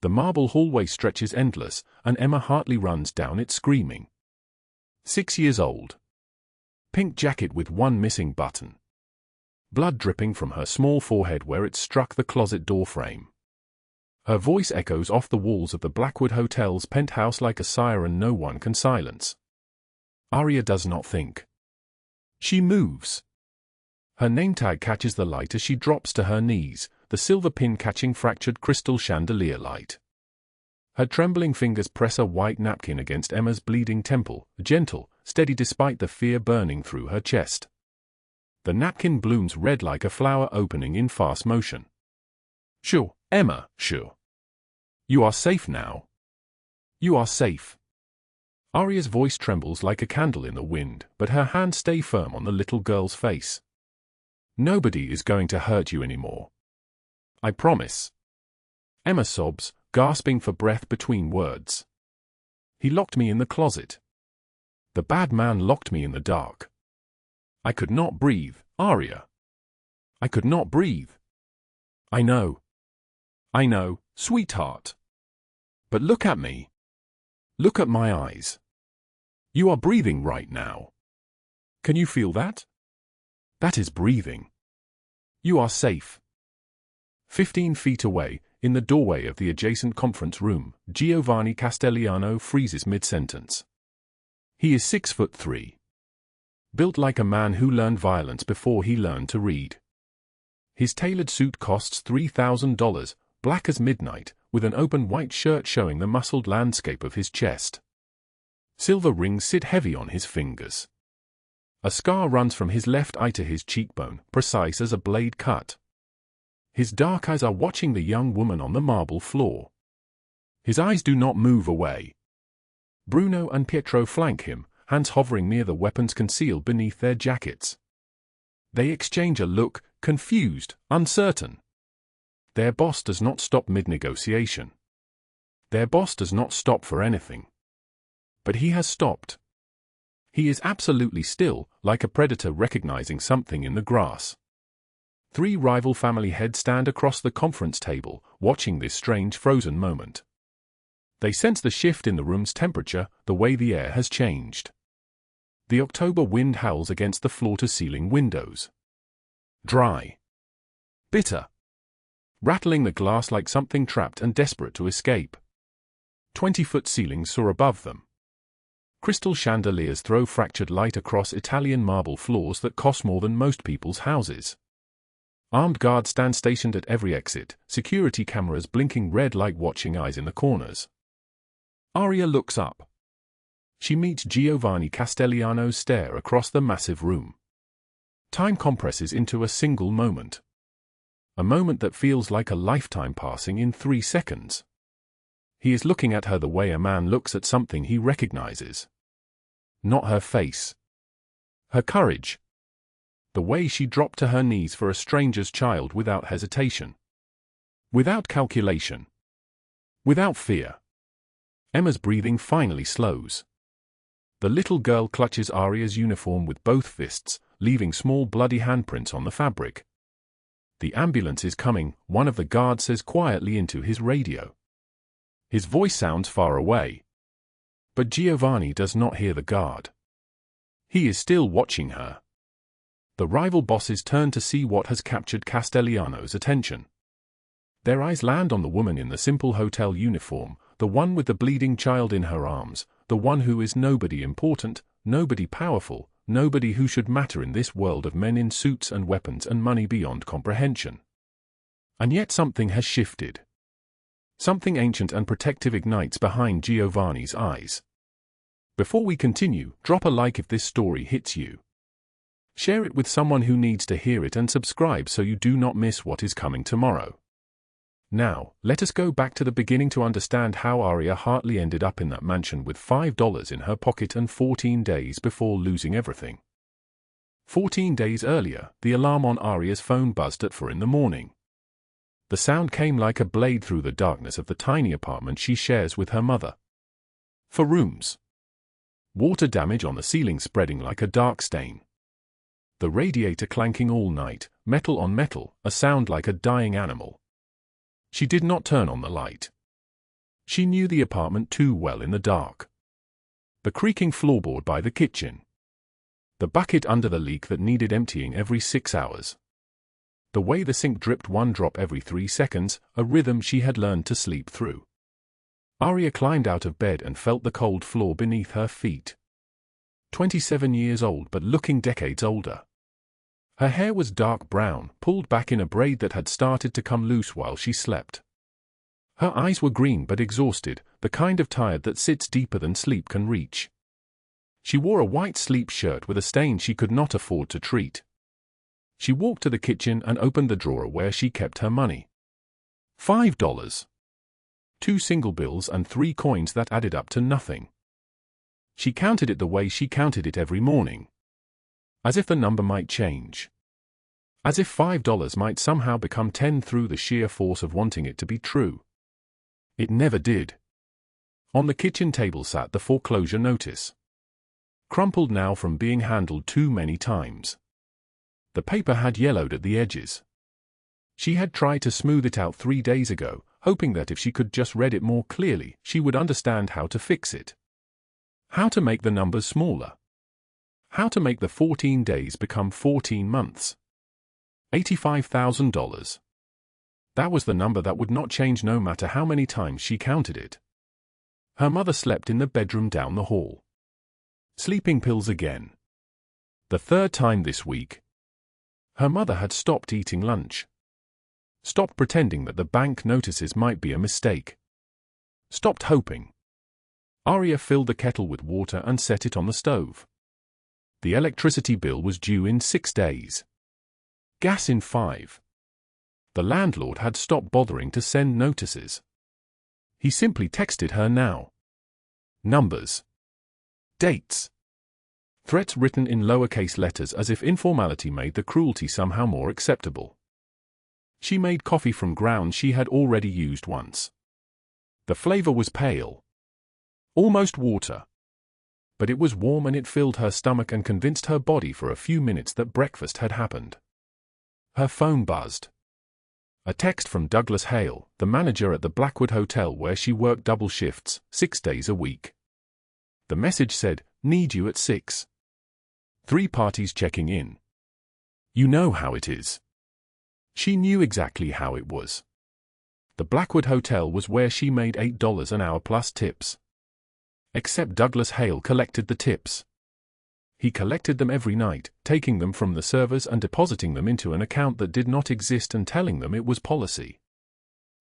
The marble hallway stretches endless, and Emma Hartley runs down it screaming. 6 years old. Pink jacket with one missing button. Blood dripping from her small forehead where it struck the closet door frame. Her voice echoes off the walls of the Blackwood Hotel's penthouse like a siren no one can silence. Aria does not think. She moves. Her name tag catches the light as she drops to her knees, the silver pin catching fractured crystal chandelier light. Her trembling fingers press a white napkin against Emma's bleeding temple, gentle, steady despite the fear burning through her chest. The napkin blooms red like a flower opening in fast motion. Sure, Emma, sure. You are safe now. You are safe. Aria's voice trembles like a candle in the wind, but her hands stay firm on the little girl's face. Nobody is going to hurt you anymore. I promise. Emma sobs, gasping for breath between words. He locked me in the closet. The bad man locked me in the dark. I could not breathe, Aria. I could not breathe. I know, sweetheart. But look at me. Look at my eyes. You are breathing right now. Can you feel that? That is breathing. You are safe. 15 feet away, in the doorway of the adjacent conference room, Giovanni Castelliano freezes mid-sentence. He is 6'3". Built like a man who learned violence before he learned to read. His tailored suit costs $3,000, black as midnight, with an open white shirt showing the muscled landscape of his chest. Silver rings sit heavy on his fingers. A scar runs from his left eye to his cheekbone, precise as a blade cut. His dark eyes are watching the young woman on the marble floor. His eyes do not move away. Bruno and Pietro flank him, hands hovering near the weapons concealed beneath their jackets. They exchange a look, confused, uncertain. Their boss does not stop mid-negotiation. Their boss does not stop for anything. But he has stopped. He is absolutely still, like a predator recognizing something in the grass. 3 rival family heads stand across the conference table, watching this strange frozen moment. They sense the shift in the room's temperature, the way the air has changed. The October wind howls against the floor-to-ceiling windows. Dry. Bitter. Rattling the glass like something trapped and desperate to escape. 20-foot ceilings soar above them. Crystal chandeliers throw fractured light across Italian marble floors that cost more than most people's houses. Armed guards stand stationed at every exit, security cameras blinking red like watching eyes in the corners. Aria looks up. She meets Giovanni Castelliano's stare across the massive room. Time compresses into a single moment. A moment that feels like a lifetime passing in 3 seconds. He is looking at her the way a man looks at something he recognizes. Not her face. Her courage. The way she dropped to her knees for a stranger's child without hesitation. Without calculation. Without fear. Emma's breathing finally slows. The little girl clutches Aria's uniform with both fists, leaving small bloody handprints on the fabric. The ambulance is coming, one of the guards says quietly into his radio. His voice sounds far away. But Giovanni does not hear the guard. He is still watching her. The rival bosses turn to see what has captured Castelliano's attention. Their eyes land on the woman in the simple hotel uniform, the one with the bleeding child in her arms, the one who is nobody important, nobody powerful, nobody who should matter in this world of men in suits and weapons and money beyond comprehension. And yet something has shifted. Something ancient and protective ignites behind Giovanni's eyes. Before we continue, drop a like if this story hits you. Share it with someone who needs to hear it and subscribe so you do not miss what is coming tomorrow. Now, let us go back to the beginning to understand how Aria Hartley ended up in that mansion with $5 in her pocket and 14 days before losing everything. 14 days earlier, the alarm on Aria's phone buzzed at 4 in the morning. The sound came like a blade through the darkness of the tiny apartment she shares with her mother. 4 rooms. Water damage on the ceiling spreading like a dark stain. The radiator clanking all night, metal on metal, a sound like a dying animal. She did not turn on the light. She knew the apartment too well in the dark. The creaking floorboard by the kitchen. The bucket under the leak that needed emptying every 6 hours. The way the sink dripped one drop every 3 seconds, a rhythm she had learned to sleep through. Aria climbed out of bed and felt the cold floor beneath her feet. 27 years old but looking decades older. Her hair was dark brown, pulled back in a braid that had started to come loose while she slept. Her eyes were green but exhausted, the kind of tired that sits deeper than sleep can reach. She wore a white sleep shirt with a stain she could not afford to treat. She walked to the kitchen and opened the drawer where she kept her money. $5. 2 single bills and 3 coins that added up to nothing. She counted it the way she counted it every morning. As if the number might change. As if $5 might somehow become 10 through the sheer force of wanting it to be true. It never did. On the kitchen table sat the foreclosure notice. Crumpled now from being handled too many times. The paper had yellowed at the edges. She had tried to smooth it out 3 days ago, hoping that if she could just read it more clearly, she would understand how to fix it. How to make the numbers smaller. How to make the 14 days become 14 months. $85,000. That was the number that would not change no matter how many times she counted it. Her mother slept in the bedroom down the hall. Sleeping pills again. The 3rd time this week. Her mother had stopped eating lunch. Stopped pretending that the bank notices might be a mistake. Stopped hoping. Aria filled the kettle with water and set it on the stove. The electricity bill was due in 6 days. Gas in 5. The landlord had stopped bothering to send notices. He simply texted her now. Numbers. Dates. Threats written in lowercase letters as if informality made the cruelty somehow more acceptable. She made coffee from grounds she had already used once. The flavor was pale. Almost water. But it was warm and it filled her stomach and convinced her body for a few minutes that breakfast had happened. Her phone buzzed. A text from Douglas Hale, the manager at the Blackwood Hotel where she worked double shifts, 6 days a week. The message said, "Need you at 6. 3 parties checking in." You know how it is. She knew exactly how it was. The Blackwood Hotel was where she made $8 an hour plus tips. Except Douglas Hale collected the tips. He collected them every night, taking them from the servers and depositing them into an account that did not exist and telling them it was policy.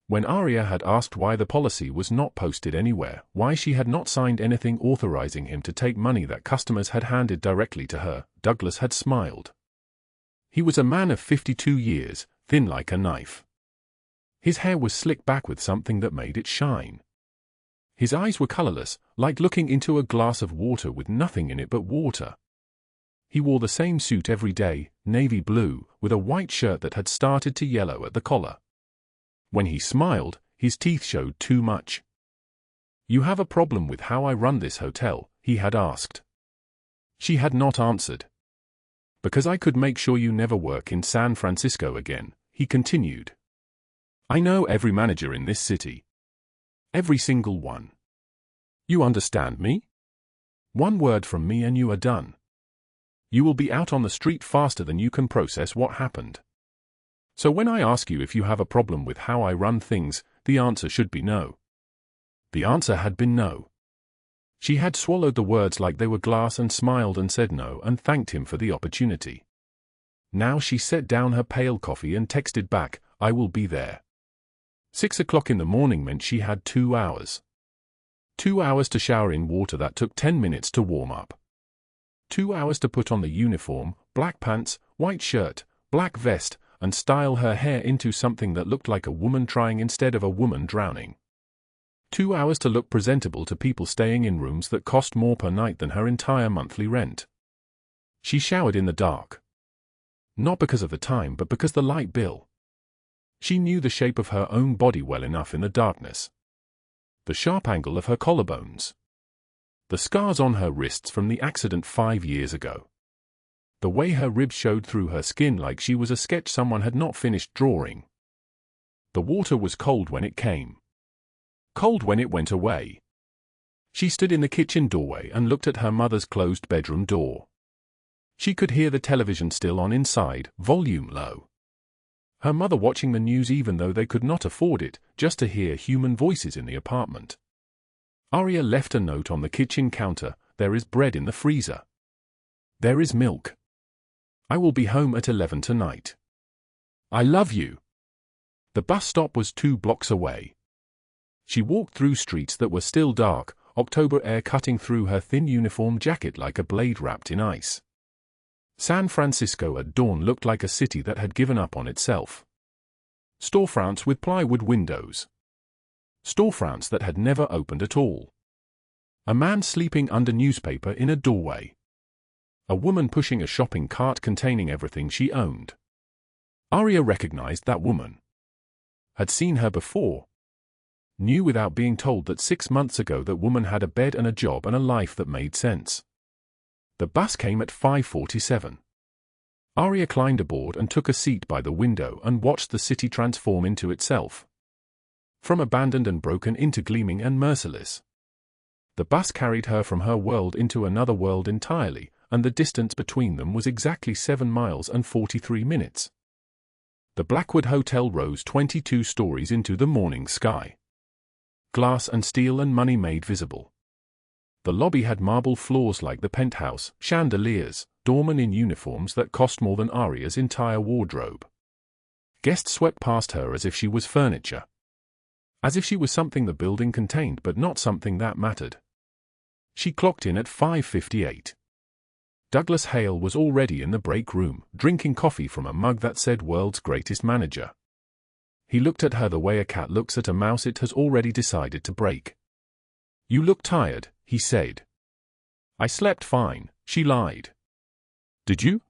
When Aria had asked why the policy was not posted anywhere, why she had not signed anything authorizing him to take money that customers had handed directly to her, Douglas had smiled. He was a man of 52 years, thin like a knife. His hair was slicked back with something that made it shine. His eyes were colorless, like looking into a glass of water with nothing in it but water. He wore the same suit every day, navy blue, with a white shirt that had started to yellow at the collar. When he smiled, his teeth showed too much. "You have a problem with how I run this hotel?" he had asked. She had not answered. "Because I could make sure you never work in San Francisco again," he continued. "I know every manager in this city. Every single one. You understand me? One word from me and you are done. You will be out on the street faster than you can process what happened. So when I ask you if you have a problem with how I run things, the answer should be no." The answer had been no. She had swallowed the words like they were glass and smiled and said no and thanked him for the opportunity. Now she set down her pale coffee and texted back, "I will be there." 6 o'clock in the morning meant she had 2 hours. 2 hours to shower in water that took 10 minutes to warm up. 2 hours to put on the uniform, black pants, white shirt, black vest, and style her hair into something that looked like a woman trying instead of a woman drowning. 2 hours to look presentable to people staying in rooms that cost more per night than her entire monthly rent. She showered in the dark. Not because of the time but because the light bill. She knew the shape of her own body well enough in the darkness. The sharp angle of her collarbones. The scars on her wrists from the accident 5 years ago. The way her ribs showed through her skin like she was a sketch someone had not finished drawing. The water was cold when it came. cold when it went away. She stood in the kitchen doorway and looked at her mother's closed bedroom door. She could hear the television still on inside, volume low. Her mother watching the news even though they could not afford it, just to hear human voices in the apartment. Aria left a note on the kitchen counter. There is bread in the freezer. There is milk. I will be home at 11 tonight. I love you. The bus stop was 2 blocks away. She walked through streets that were still dark, October air cutting through her thin uniform jacket like a blade wrapped in ice. San Francisco at dawn looked like a city that had given up on itself. Storefronts with plywood windows. Storefronts that had never opened at all. A man sleeping under newspaper in a doorway. A woman pushing a shopping cart containing everything she owned. Aria recognized that woman. Had seen her before. Knew without being told that 6 months ago that woman had a bed and a job and a life that made sense. The bus came at 5:47. Aria climbed aboard and took a seat by the window and watched the city transform into itself. From abandoned and broken into gleaming and merciless. The bus carried her from her world into another world entirely, and the distance between them was exactly 7 miles and 43 minutes. The Blackwood Hotel rose 22 stories into the morning sky. Glass and steel and money made visible. The lobby had marble floors like the penthouse, chandeliers, doormen in uniforms that cost more than Aria's entire wardrobe. Guests swept past her as if she was furniture. As if she was something the building contained but not something that mattered. She clocked in at 5:58. Douglas Hale was already in the break room, drinking coffee from a mug that said "World's Greatest Manager." He looked at her the way a cat looks at a mouse it has already decided to break. "You look tired," he said. "I slept fine," she lied. "Did you?"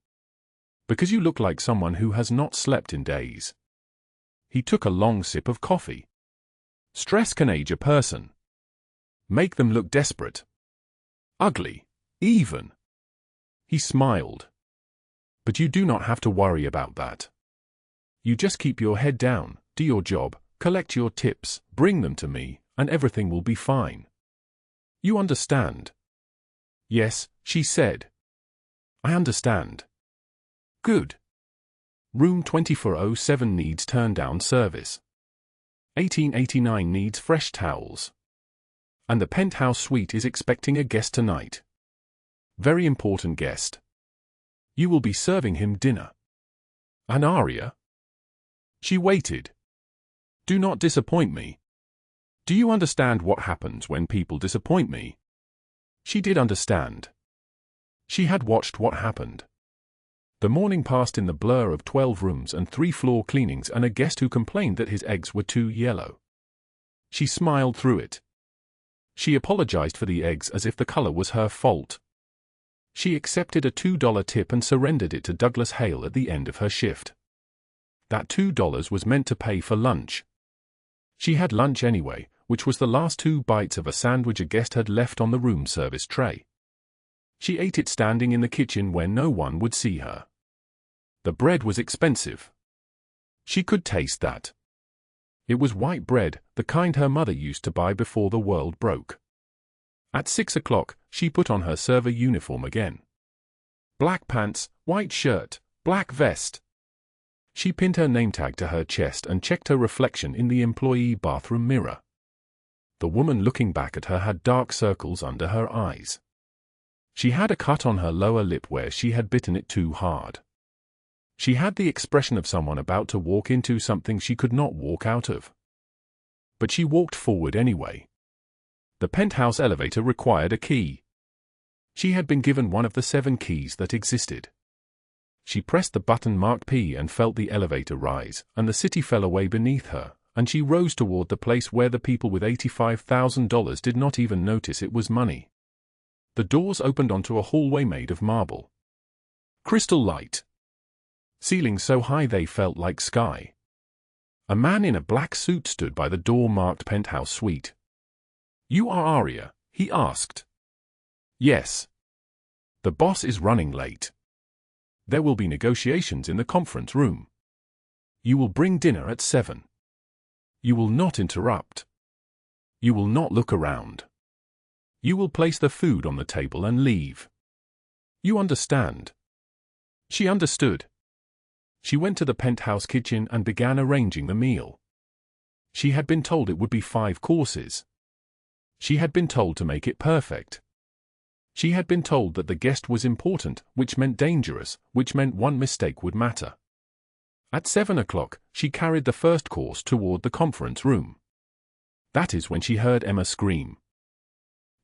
"Because you look like someone who has not slept in days." He took a long sip of coffee. Stress can age a person. Make them look desperate. Ugly, even. He smiled. "But you do not have to worry about that. You just keep your head down, do your job, collect your tips, bring them to me, and everything will be fine. You understand?" "Yes," she said. "I understand." "Good. Room 2407 needs turn-down service. 1889 needs fresh towels. And the penthouse suite is expecting a guest tonight. Very important guest. You will be serving him dinner." "And Aria?" She waited. "Do not disappoint me. Do you understand what happens when people disappoint me?" She did understand. She had watched what happened. The morning passed in the blur of 12 rooms and 3 floor cleanings and a guest who complained that his eggs were too yellow. She smiled through it. She apologized for the eggs as if the color was her fault. She accepted a $2 tip and surrendered it to Douglas Hale at the end of her shift. That $2 was meant to pay for lunch. She had lunch anyway, which was the last 2 bites of a sandwich a guest had left on the room service tray. She ate it standing in the kitchen where no one would see her. The bread was expensive. She could taste that. It was white bread, the kind her mother used to buy before the world broke. At 6 o'clock, she put on her server uniform again. Black pants, white shirt, black vest. She pinned her name tag to her chest and checked her reflection in the employee bathroom mirror. The woman looking back at her had dark circles under her eyes. She had a cut on her lower lip where she had bitten it too hard. She had the expression of someone about to walk into something she could not walk out of. But she walked forward anyway. The penthouse elevator required a key. She had been given one of the 7 keys that existed. She pressed the button marked P and felt the elevator rise, and the city fell away beneath her, and she rose toward the place where the people with $85,000 did not even notice it was money. The doors opened onto a hallway made of marble. Crystal light. Ceilings so high they felt like sky. A man in a black suit stood by the door marked Penthouse Suite. "You are Aria?" he asked. "Yes. The boss is running late. There will be negotiations in the conference room. You will bring dinner at 7. You will not interrupt. You will not look around. You will place the food on the table and leave. You understand? She understood. She went to the penthouse kitchen and began arranging the meal. She had been told it would be 5 courses. She had been told to make it perfect. She had been told that the guest was important, which meant dangerous, which meant one mistake would matter. At 7 o'clock, she carried the first course toward the conference room. That is when she heard Emma scream.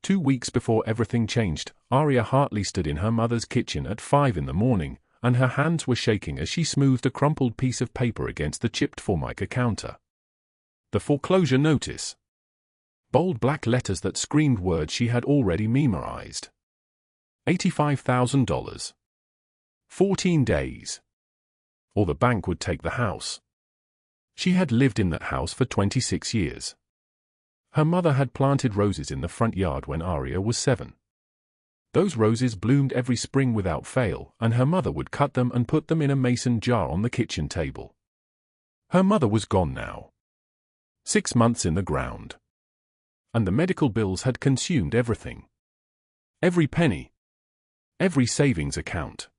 2 weeks before everything changed, Aria Hartley stood in her mother's kitchen at 5 in the morning, and her hands were shaking as she smoothed a crumpled piece of paper against the chipped formica counter. The foreclosure notice. Bold black letters that screamed words she had already memorized. $85,000. 14 days. Or the bank would take the house. She had lived in that house for 26 years. Her mother had planted roses in the front yard when Aria was 7. Those roses bloomed every spring without fail, and her mother would cut them and put them in a mason jar on the kitchen table. Her mother was gone now. 6 months in the ground. And the medical bills had consumed everything. Every penny. Every savings account.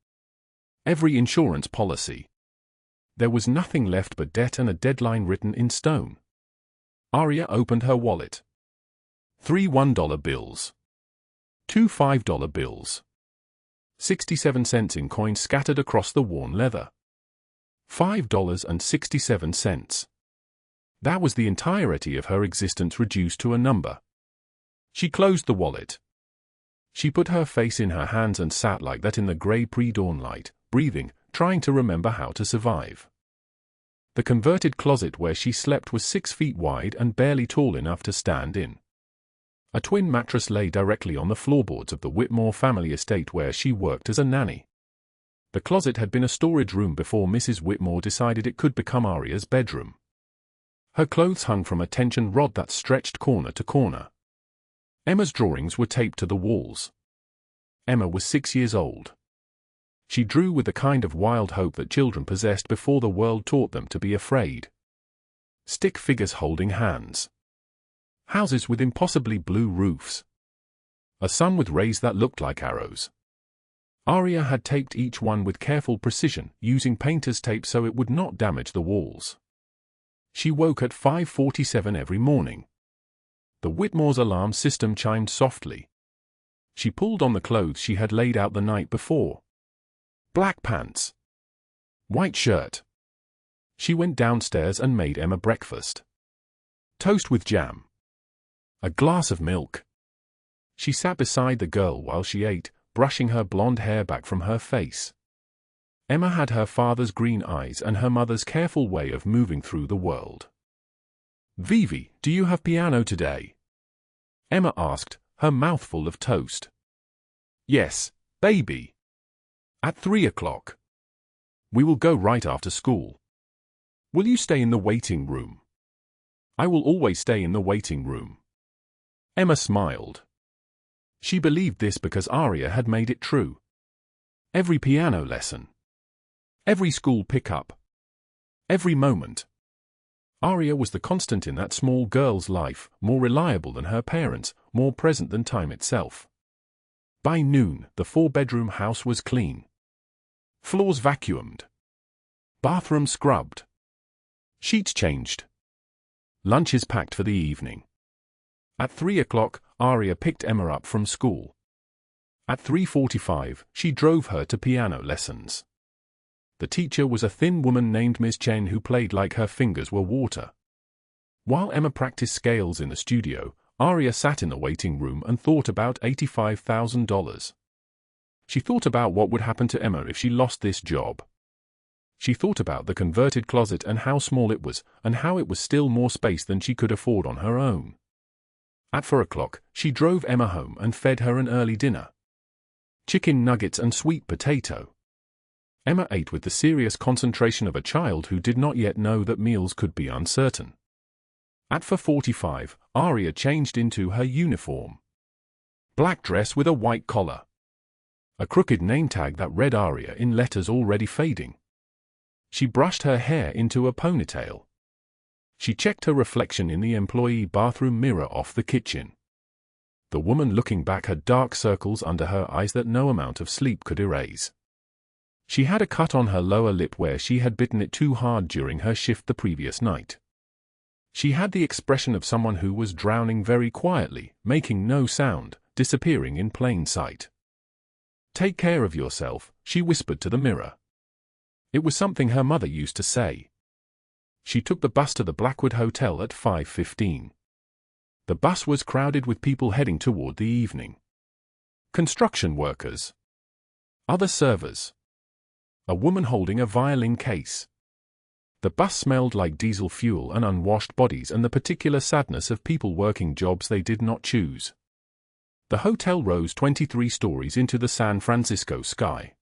Every insurance policy. There was nothing left but debt and a deadline written in stone. Aria opened her wallet. 3 $1 bills. 2 $5 bills. 67 cents in coins scattered across the worn leather. $5.67. That was the entirety of her existence reduced to a number. She closed the wallet. She put her face in her hands and sat like that in the grey pre-dawn light, breathing, trying to remember how to survive. The converted closet where she slept was 6 feet wide and barely tall enough to stand in. A twin mattress lay directly on the floorboards of the Whitmore family estate where she worked as a nanny. The closet had been a storage room before Mrs. Whitmore decided it could become Aria's bedroom. Her clothes hung from a tension rod that stretched corner to corner. Emma's drawings were taped to the walls. Emma was 6 years old. She drew with the kind of wild hope that children possessed before the world taught them to be afraid. Stick figures holding hands. Houses with impossibly blue roofs. A sun with rays that looked like arrows. Aria had taped each one with careful precision, using painter's tape so it would not damage the walls. She woke at 5:47 every morning. The Whitmore's alarm system chimed softly. She pulled on the clothes she had laid out the night before. Black pants. White shirt. She went downstairs and made Emma breakfast. Toast with jam. A glass of milk. She sat beside the girl while she ate, brushing her blonde hair back from her face. Emma had her father's green eyes and her mother's careful way of moving through the world. "Vivi, do you have piano today?" Emma asked, her mouth full of toast. "Yes, baby. At 3 o'clock. We will go right after school. Will you stay in the waiting room?" "I will always stay in the waiting room." Emma smiled. She believed this because Aria had made it true. Every piano lesson. Every school pickup. Every moment. Aria was the constant in that small girl's life, more reliable than her parents, more present than time itself. By noon, the 4-bedroom house was clean. Floors vacuumed. Bathroom scrubbed. Sheets changed. Lunches packed for the evening. At 3 o'clock, Aria picked Emma up from school. At 3:45, she drove her to piano lessons. The teacher was a thin woman named Miss Chen who played like her fingers were water. While Emma practiced scales in the studio, Aria sat in the waiting room and thought about $85,000. She thought about what would happen to Emma if she lost this job. She thought about the converted closet and how small it was, and how it was still more space than she could afford on her own. At 4 o'clock, she drove Emma home and fed her an early dinner. Chicken nuggets and sweet potato. Emma ate with the serious concentration of a child who did not yet know that meals could be uncertain. At 4:45, Aria changed into her uniform. Black dress with a white collar. A crooked name tag that read Aria in letters already fading. She brushed her hair into a ponytail. She checked her reflection in the employee bathroom mirror off the kitchen. The woman looking back had dark circles under her eyes that no amount of sleep could erase. She had a cut on her lower lip where she had bitten it too hard during her shift the previous night. She had the expression of someone who was drowning very quietly, making no sound, disappearing in plain sight. "Take care of yourself," she whispered to the mirror. It was something her mother used to say. She took the bus to the Blackwood Hotel at 5:15. The bus was crowded with people heading toward the evening. Construction workers. Other servers. A woman holding a violin case. The bus smelled like diesel fuel and unwashed bodies and the particular sadness of people working jobs they did not choose. The hotel rose 23 stories into the San Francisco sky.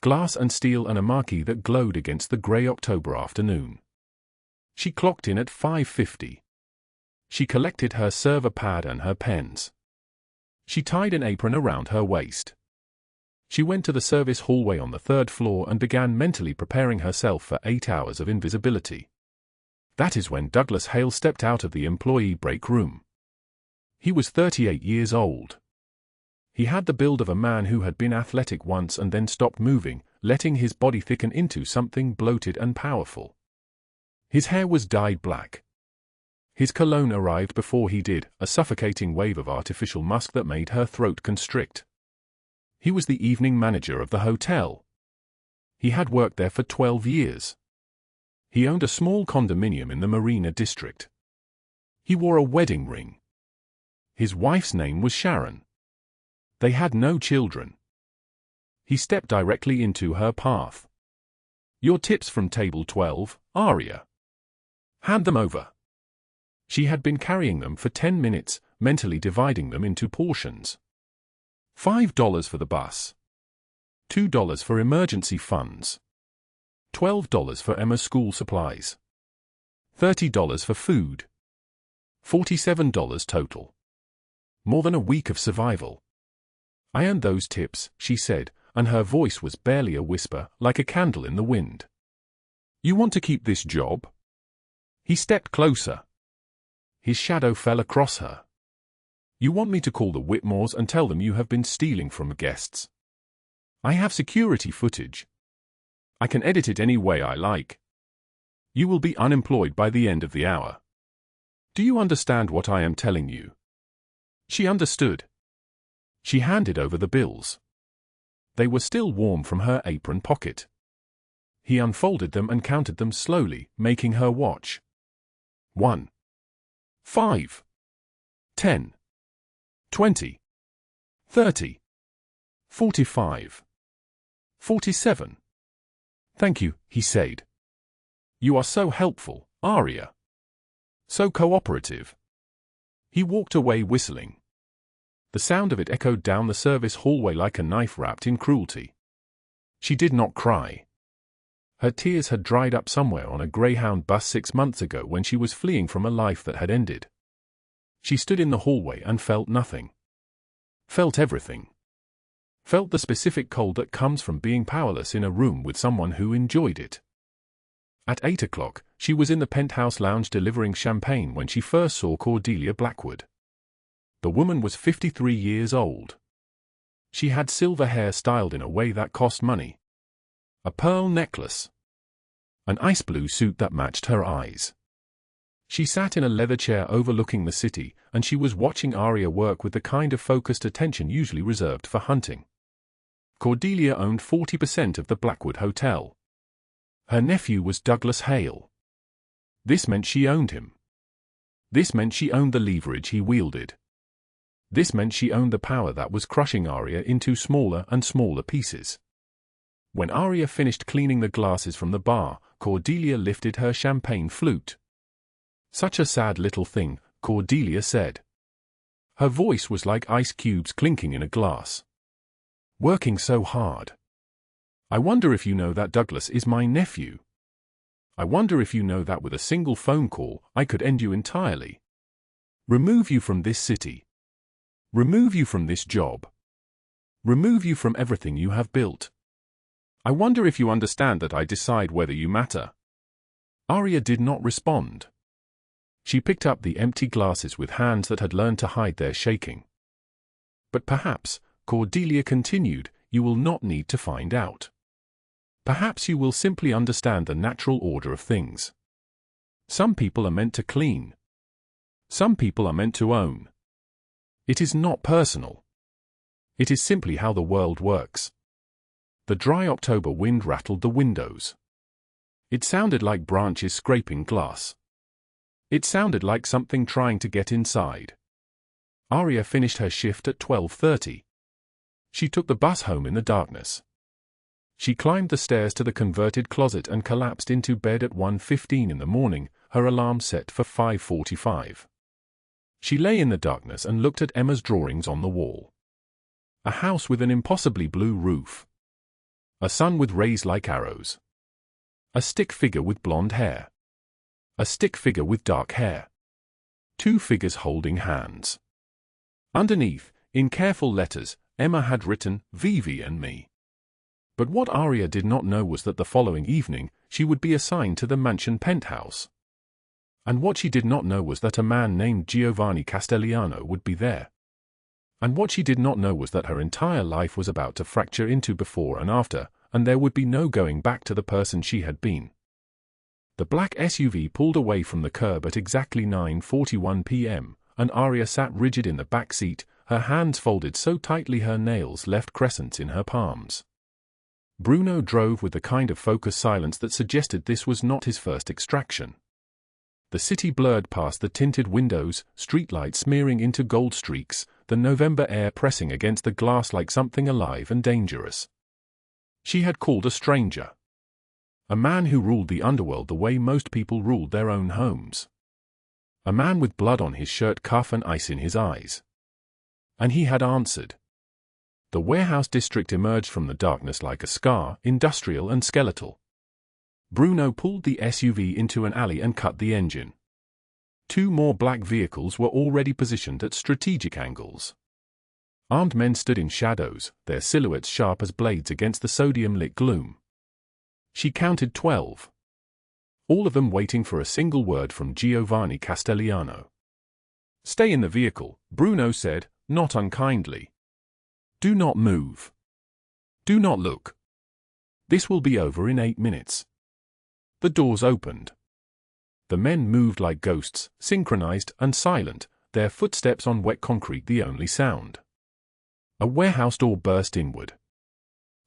Glass and steel and a marquee that glowed against the gray October afternoon. She clocked in at 5:50. She collected her server pad and her pens. She tied an apron around her waist. She went to the service hallway on the third floor and began mentally preparing herself for 8 hours of invisibility. That is when Douglas Hale stepped out of the employee break room. He was 38 years old. He had the build of a man who had been athletic once and then stopped moving, letting his body thicken into something bloated and powerful. His hair was dyed black. His cologne arrived before he did, a suffocating wave of artificial musk that made her throat constrict. He was the evening manager of the hotel. He had worked there for 12 years. He owned a small condominium in the Marina district. He wore a wedding ring. His wife's name was Sharon. They had no children. He stepped directly into her path. "Your tips from table 12, Aria. Hand them over." She had been carrying them for 10 minutes, mentally dividing them into portions. $5 for the bus. $2 for emergency funds. $12 for Emma's school supplies. $30 for food. $47 total. More than a week of survival. "I earned those tips," she said, and her voice was barely a whisper, like a candle in the wind. "You want to keep this job?" He stepped closer. His shadow fell across her. "You want me to call the Whitmores and tell them you have been stealing from guests? I have security footage. I can edit it any way I like. You will be unemployed by the end of the hour. Do you understand what I am telling you?" She understood. She handed over the bills. They were still warm from her apron pocket. He unfolded them and counted them slowly, making her watch. 1, 5, 10, 20, 30, 45, 47. "Thank you," he said. "You are so helpful, Aria. So cooperative." He walked away whistling. The sound of it echoed down the service hallway like a knife wrapped in cruelty. She did not cry. Her tears had dried up somewhere on a Greyhound bus 6 months ago when she was fleeing from a life that had ended. She stood in the hallway and felt nothing. Felt everything. Felt the specific cold that comes from being powerless in a room with someone who enjoyed it. At 8 o'clock, she was in the penthouse lounge delivering champagne when she first saw Cordelia Blackwood. The woman was 53 years old. She had silver hair styled in a way that cost money. A pearl necklace. An ice blue suit that matched her eyes. She sat in a leather chair overlooking the city, and she was watching Aria work with the kind of focused attention usually reserved for hunting. Cordelia owned 40% of the Blackwood Hotel. Her nephew was Douglas Hale. This meant she owned him. This meant she owned the leverage he wielded. This meant she owned the power that was crushing Aria into smaller and smaller pieces. When Aria finished cleaning the glasses from the bar, Cordelia lifted her champagne flute. "Such a sad little thing," Cordelia said. Her voice was like ice cubes clinking in a glass. "Working so hard. I wonder if you know that Douglas is my nephew. I wonder if you know that with a single phone call, I could end you entirely. Remove you from this city. Remove you from this job. Remove you from everything you have built. I wonder if you understand that I decide whether you matter." Aria did not respond. She picked up the empty glasses with hands that had learned to hide their shaking. But perhaps, Cordelia continued, you will not need to find out. Perhaps you will simply understand the natural order of things. Some people are meant to clean. Some people are meant to own. It is not personal. It is simply how the world works. The dry October wind rattled the windows. It sounded like branches scraping glass. It sounded like something trying to get inside. Aria finished her shift at 12:30. She took the bus home in the darkness. She climbed the stairs to the converted closet and collapsed into bed at 1:15 in the morning, her alarm set for 5:45. She lay in the darkness and looked at Emma's drawings on the wall. A house with an impossibly blue roof. A sun with rays like arrows. A stick figure with blonde hair. A stick figure with dark hair. Two figures holding hands. Underneath, in careful letters, Emma had written, Vivi and me. But what Aria did not know was that the following evening, she would be assigned to the mansion penthouse. And what she did not know was that a man named Giovanni Castelliano would be there. And what she did not know was that her entire life was about to fracture into before and after, and there would be no going back to the person she had been. The black SUV pulled away from the curb at exactly 9:41 p.m., and Aria sat rigid in the back seat, her hands folded so tightly her nails left crescents in her palms. Bruno drove with the kind of focused silence that suggested this was not his first extraction. The city blurred past the tinted windows, streetlights smearing into gold streaks, the November air pressing against the glass like something alive and dangerous. She had called a stranger. A man who ruled the underworld the way most people ruled their own homes. A man with blood on his shirt cuff and ice in his eyes. And he had answered. The warehouse district emerged from the darkness like a scar, industrial and skeletal. Bruno pulled the SUV into an alley and cut the engine. Two more black vehicles were already positioned at strategic angles. Armed men stood in shadows, their silhouettes sharp as blades against the sodium-lit gloom. She counted 12. All of them waiting for a single word from Giovanni Castelliano. Stay in the vehicle, Bruno said, not unkindly. Do not move. Do not look. This will be over in 8 minutes. The doors opened. The men moved like ghosts, synchronized and silent, their footsteps on wet concrete the only sound. A warehouse door burst inward.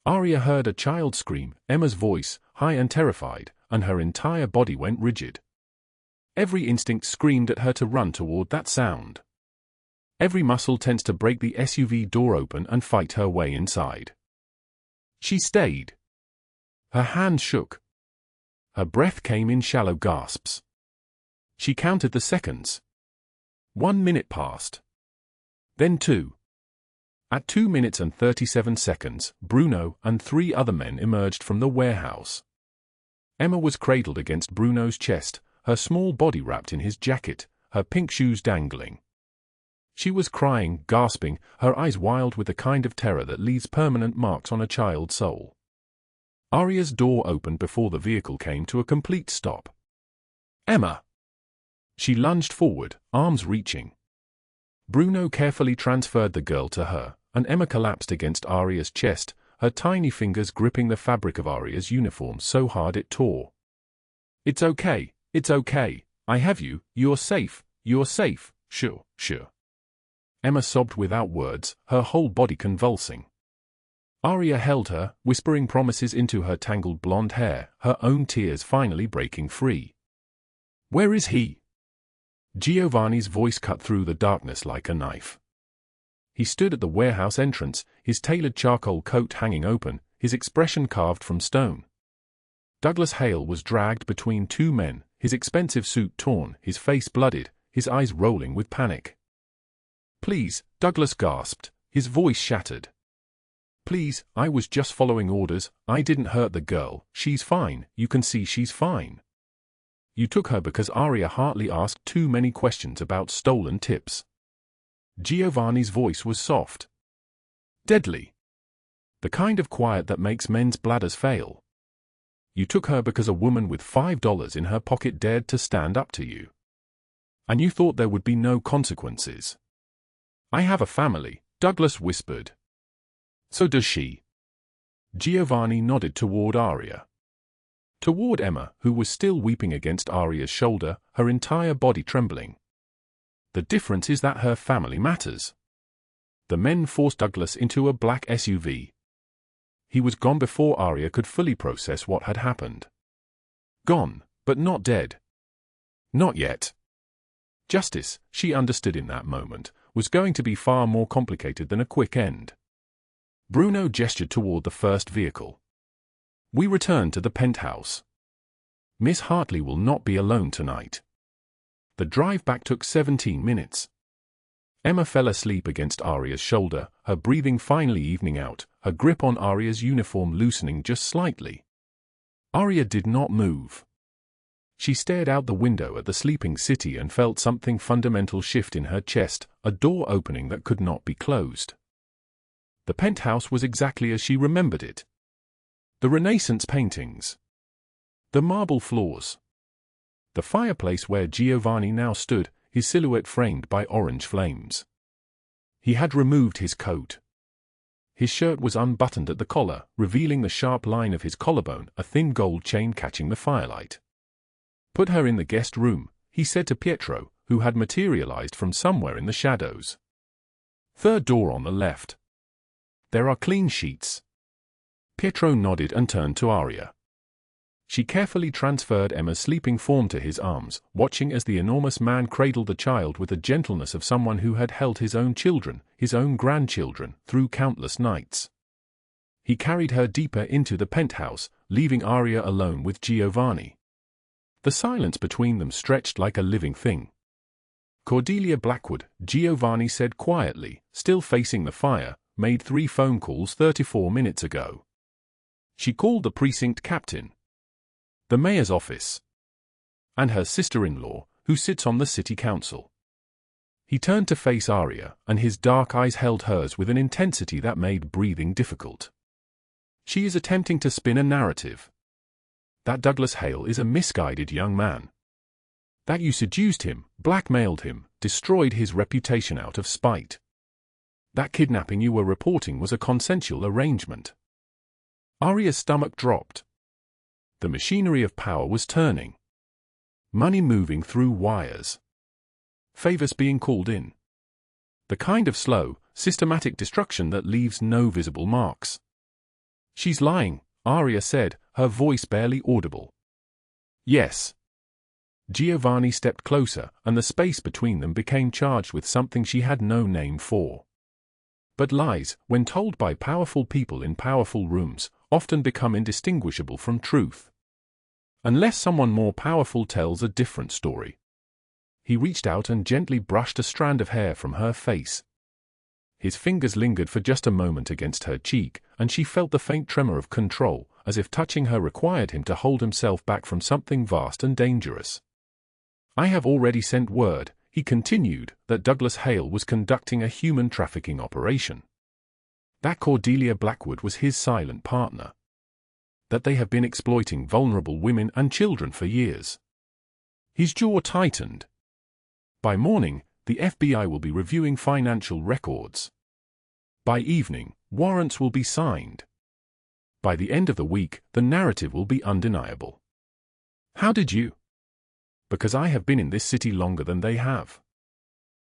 Aria heard a child scream, Emma's voice, high and terrified, and her entire body went rigid. Every instinct screamed at her to run toward that sound. Every muscle tensed to break the SUV door open and fight her way inside. She stayed. Her hands shook. Her breath came in shallow gasps. She counted the seconds. 1 minute passed. Then 2. At 2 minutes and 37 seconds, Bruno and 3 other men emerged from the warehouse. Emma was cradled against Bruno's chest, her small body wrapped in his jacket, her pink shoes dangling. She was crying, gasping, her eyes wild with the kind of terror that leaves permanent marks on a child's soul. Aria's door opened before the vehicle came to a complete stop. Emma! She lunged forward, arms reaching. Bruno carefully transferred the girl to her, and Emma collapsed against Aria's chest, her tiny fingers gripping the fabric of Aria's uniform so hard it tore. It's okay, I have you, you're safe, sure. Emma sobbed without words, her whole body convulsing. Aria held her, whispering promises into her tangled blonde hair, her own tears finally breaking free. Where is he? Giovanni's voice cut through the darkness like a knife. He stood at the warehouse entrance, his tailored charcoal coat hanging open, his expression carved from stone. Douglas Hale was dragged between 2 men, his expensive suit torn, his face blooded, his eyes rolling with panic. Please, Douglas gasped, his voice shattered. Please, I was just following orders, I didn't hurt the girl, she's fine, you can see she's fine. You took her because Aria Hartley asked too many questions about stolen tips. Giovanni's voice was soft. Deadly. The kind of quiet that makes men's bladders fail. You took her because a woman with $5 in her pocket dared to stand up to you. And you thought there would be no consequences. I have a family, Douglas whispered. So does she. Giovanni nodded toward Aria. Toward Emma, who was still weeping against Aria's shoulder, her entire body trembling. The difference is that her family matters. The men forced Douglas into a black SUV. He was gone before Aria could fully process what had happened. Gone, but not dead. Not yet. Justice, she understood in that moment, was going to be far more complicated than a quick end. Bruno gestured toward the first vehicle. We returned to the penthouse. Miss Hartley will not be alone tonight. The drive back took 17 minutes. Emma fell asleep against Aria's shoulder, her breathing finally evening out, her grip on Aria's uniform loosening just slightly. Aria did not move. She stared out the window at the sleeping city and felt something fundamental shift in her chest, a door opening that could not be closed. The penthouse was exactly as she remembered it. The Renaissance paintings. The marble floors. The fireplace where Giovanni now stood, his silhouette framed by orange flames. He had removed his coat. His shirt was unbuttoned at the collar, revealing the sharp line of his collarbone, a thin gold chain catching the firelight. Put her in the guest room, he said to Pietro, who had materialized from somewhere in the shadows. Third door on the left. There are clean sheets. Pietro nodded and turned to Aria. She carefully transferred Emma's sleeping form to his arms, watching as the enormous man cradled the child with the gentleness of someone who had held his own children, his own grandchildren, through countless nights. He carried her deeper into the penthouse, leaving Aria alone with Giovanni. The silence between them stretched like a living thing. Cordelia Blackwood, Giovanni said quietly, still facing the fire, made 3 phone calls 34 minutes ago. She called the precinct captain, the mayor's office, and her sister-in-law, who sits on the city council. He turned to face Aria, and his dark eyes held hers with an intensity that made breathing difficult. She is attempting to spin a narrative. That Douglas Hale is a misguided young man. That you seduced him, blackmailed him, destroyed his reputation out of spite. That kidnapping you were reporting was a consensual arrangement. Aria's stomach dropped. The machinery of power was turning. Money moving through wires. Favors being called in. The kind of slow, systematic destruction that leaves no visible marks. She's lying, Aria said, her voice barely audible. Yes. Giovanni stepped closer, and the space between them became charged with something she had no name for. But lies, when told by powerful people in powerful rooms, often become indistinguishable from truth. Unless someone more powerful tells a different story. He reached out and gently brushed a strand of hair from her face. His fingers lingered for just a moment against her cheek, and she felt the faint tremor of control, as if touching her required him to hold himself back from something vast and dangerous. I have already sent word, he continued, that Douglas Hale was conducting a human trafficking operation. That Cordelia Blackwood was his silent partner. That they have been exploiting vulnerable women and children for years. His jaw tightened. By morning, the FBI will be reviewing financial records. By evening, warrants will be signed. By the end of the week, the narrative will be undeniable. How did you? Because I have been in this city longer than they have.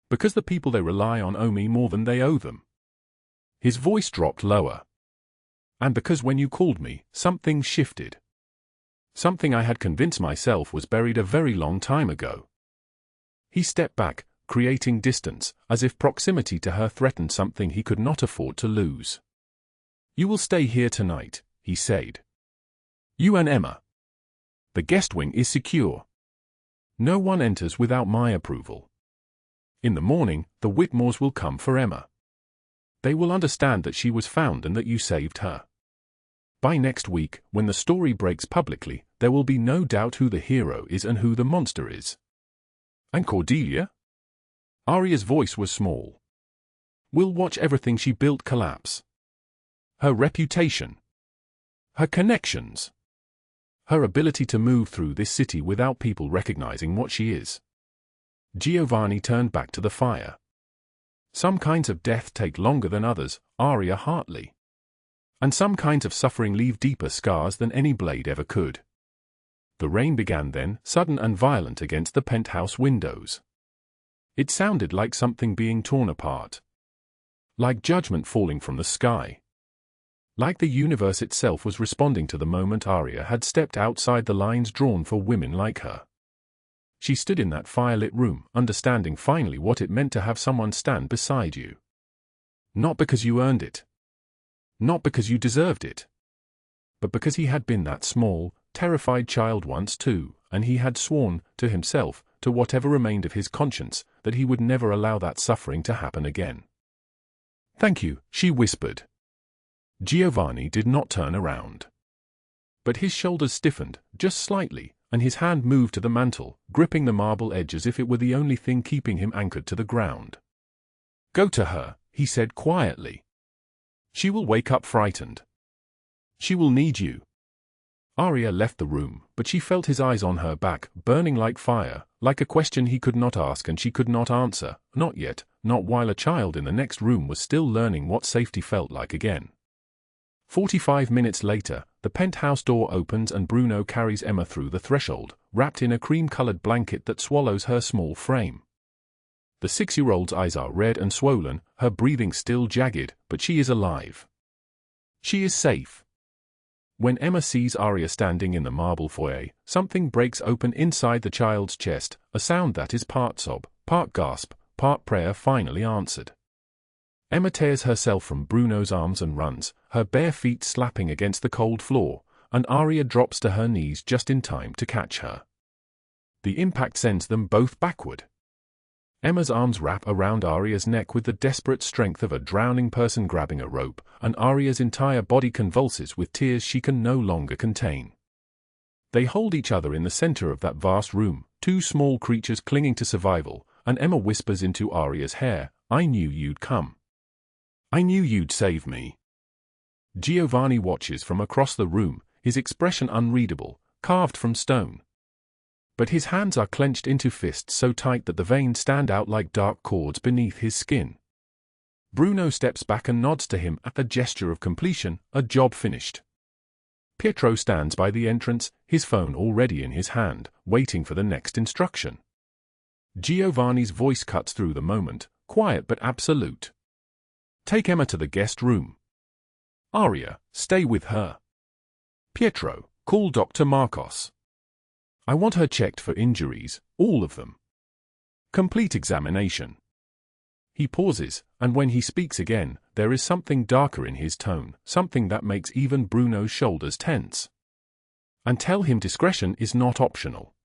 Because the people they rely on owe me more than they owe them. His voice dropped lower. And because when you called me, something shifted. Something I had convinced myself was buried a very long time ago. He stepped back, creating distance, as if proximity to her threatened something he could not afford to lose. You will stay here tonight, he said. You and Emma. The guest wing is secure. No one enters without my approval. In the morning, the Whitmores will come for Emma. They will understand that she was found and that you saved her. By next week, when the story breaks publicly, there will be no doubt who the hero is and who the monster is. And Cordelia? Aria's voice was small. We'll watch everything she built collapse. Her reputation. Her connections. Her ability to move through this city without people recognizing what she is. Giovanni turned back to the fire. Some kinds of death take longer than others, Aria Hartley. And some kinds of suffering leave deeper scars than any blade ever could. The rain began then, sudden and violent against the penthouse windows. It sounded like something being torn apart. Like judgment falling from the sky. Like the universe itself was responding to the moment Aria had stepped outside the lines drawn for women like her. She stood in that firelit room, understanding finally what it meant to have someone stand beside you. Not because you earned it. Not because you deserved it. But because he had been that small, terrified child once too, and he had sworn, to himself, to whatever remained of his conscience, that he would never allow that suffering to happen again. "Thank you," she whispered. Giovanni did not turn around. But his shoulders stiffened, just slightly, and his hand moved to the mantel, gripping the marble edge as if it were the only thing keeping him anchored to the ground. "Go to her," he said quietly. "She will wake up frightened. She will need you." Aria left the room, but she felt his eyes on her back, burning like fire, like a question he could not ask and she could not answer, not yet, not while a child in the next room was still learning what safety felt like again. 45 minutes later, the penthouse door opens and Bruno carries Emma through the threshold, wrapped in a cream-colored blanket that swallows her small frame. The 6-year-old's eyes are red and swollen, her breathing still jagged, but she is alive. She is safe. When Emma sees Aria standing in the marble foyer, something breaks open inside the child's chest, a sound that is part sob, part gasp, part prayer finally answered. Emma tears herself from Bruno's arms and runs, her bare feet slapping against the cold floor, and Aria drops to her knees just in time to catch her. The impact sends them both backward. Emma's arms wrap around Aria's neck with the desperate strength of a drowning person grabbing a rope, and Aria's entire body convulses with tears she can no longer contain. They hold each other in the center of that vast room, two small creatures clinging to survival, and Emma whispers into Aria's hair, "I knew you'd come. I knew you'd save me." Giovanni watches from across the room, his expression unreadable, carved from stone. But his hands are clenched into fists so tight that the veins stand out like dark cords beneath his skin. Bruno steps back and nods to him at the gesture of completion, a job finished. Pietro stands by the entrance, his phone already in his hand, waiting for the next instruction. Giovanni's voice cuts through the moment, quiet but absolute. "Take Emma to the guest room. Aria, stay with her. Pietro, call Dr. Marcos. I want her checked for injuries, all of them. Complete examination." He pauses, and when he speaks again, there is something darker in his tone, something that makes even Bruno's shoulders tense. And tell him discretion is not optional.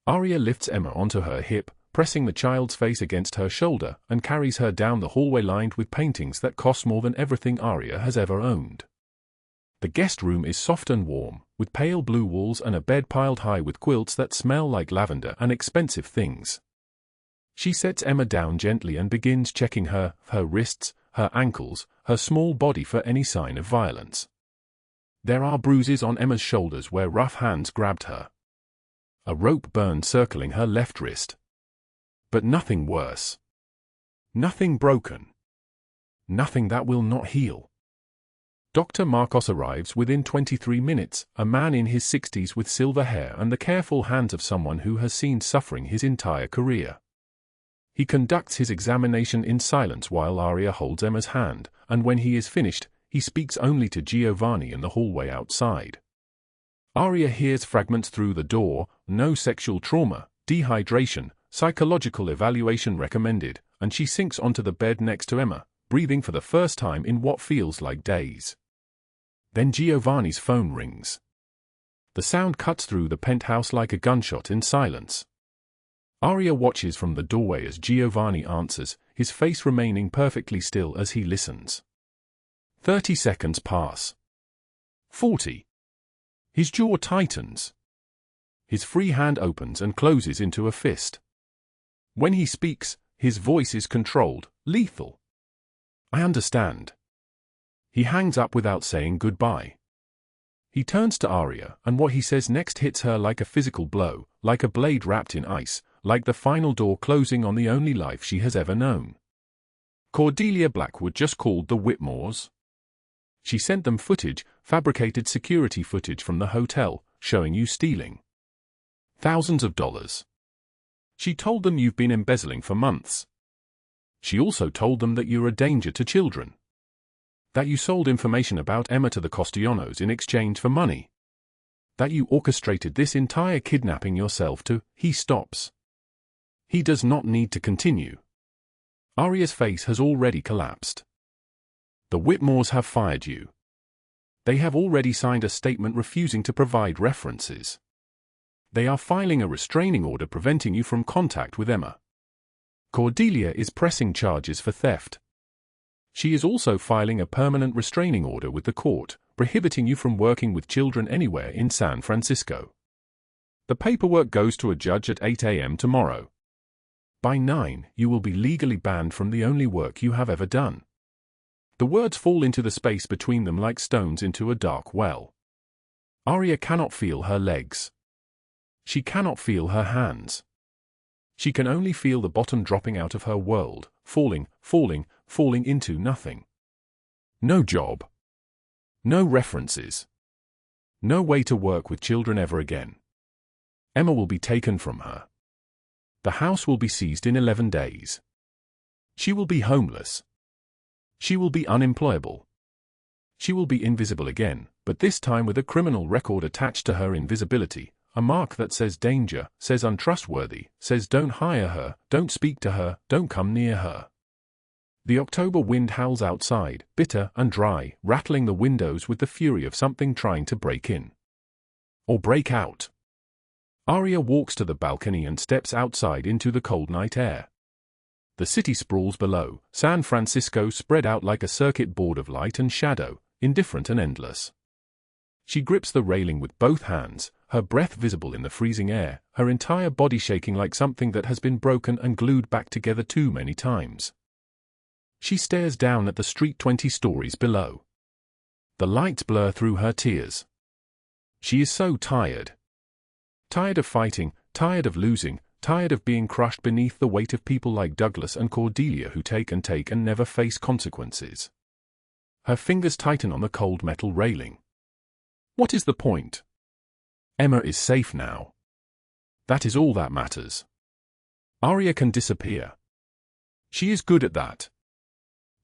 Aria lifts Emma onto her hip, pressing the child's face against her shoulder, and carries her down the hallway lined with paintings that cost more than everything Aria has ever owned. The guest room is soft and warm, with pale blue walls and a bed piled high with quilts that smell like lavender and expensive things. She sets Emma down gently and begins checking her wrists, her ankles, her small body for any sign of violence. There are bruises on Emma's shoulders where rough hands grabbed her. A rope burned circling her left wrist. But nothing worse. Nothing broken. Nothing that will not heal. Dr. Marcos arrives within 23 minutes, a man in his 60s with silver hair and the careful hands of someone who has seen suffering his entire career. He conducts his examination in silence while Aria holds Emma's hand, and when he is finished, he speaks only to Giovanni in the hallway outside. Aria hears fragments through the door: "No sexual trauma, dehydration, psychological evaluation recommended," and she sinks onto the bed next to Emma, breathing for the first time in what feels like days. Then Giovanni's phone rings. The sound cuts through the penthouse like a gunshot in silence. Aria watches from the doorway as Giovanni answers, his face remaining perfectly still as he listens. 30 seconds pass. 40. His jaw tightens. His free hand opens and closes into a fist. When he speaks, his voice is controlled, lethal. "I understand." He hangs up without saying goodbye. He turns to Aria, and what he says next hits her like a physical blow, like a blade wrapped in ice, like the final door closing on the only life she has ever known. Cordelia Blackwood just called the Whitmores. She sent them footage, fabricated security footage from the hotel, showing you stealing thousands of dollars. She told them you've been embezzling for months. She also told them that you're a danger to children. That you sold information about Emma to the Costianos in exchange for money. That you orchestrated this entire kidnapping yourself to. He stops. He does not need to continue. Aria's face has already collapsed. The Whitmores have fired you. They have already signed a statement refusing to provide references. They are filing a restraining order preventing you from contact with Emma. Cordelia is pressing charges for theft. She is also filing a permanent restraining order with the court, prohibiting you from working with children anywhere in San Francisco. The paperwork goes to a judge at 8 a.m. tomorrow. By 9, you will be legally banned from the only work you have ever done. The words fall into the space between them like stones into a dark well. Aria cannot feel her legs. She cannot feel her hands. She can only feel the bottom dropping out of her world, falling into nothing. No job. No references. No way to work with children ever again. Emma will be taken from her. The house will be seized in 11 days. She will be homeless. She will be unemployable. She will be invisible again, but this time with a criminal record attached to her invisibility. A mark that says danger, says untrustworthy, says don't hire her, don't speak to her, don't come near her. The October wind howls outside, bitter and dry, rattling the windows with the fury of something trying to break in. Or break out. Aria walks to the balcony and steps outside into the cold night air. The city sprawls below, San Francisco spread out like a circuit board of light and shadow, indifferent and endless. She grips the railing with both hands, her breath visible in the freezing air, her entire body shaking like something that has been broken and glued back together too many times. She stares down at the street 20 stories below. The lights blur through her tears. She is so tired. Tired of fighting, tired of losing, tired of being crushed beneath the weight of people like Douglas and Cordelia who take and never face consequences. Her fingers tighten on the cold metal railing. What is the point? Emma is safe now. That is all that matters. Aria can disappear. She is good at that.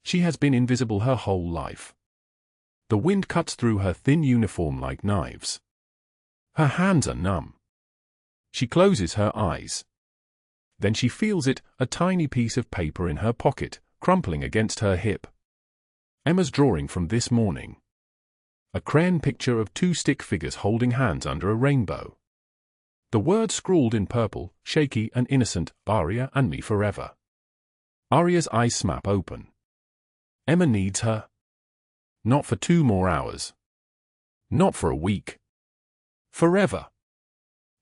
She has been invisible her whole life. The wind cuts through her thin uniform like knives. Her hands are numb. She closes her eyes. Then she feels it, a tiny piece of paper in her pocket, crumpling against her hip. Emma's drawing from this morning. A crayon picture of 2 stick figures holding hands under a rainbow. The words scrawled in purple, shaky and innocent, Aria and me forever. Aria's eyes snap open. Emma needs her. Not for 2 more hours. Not for a week. Forever.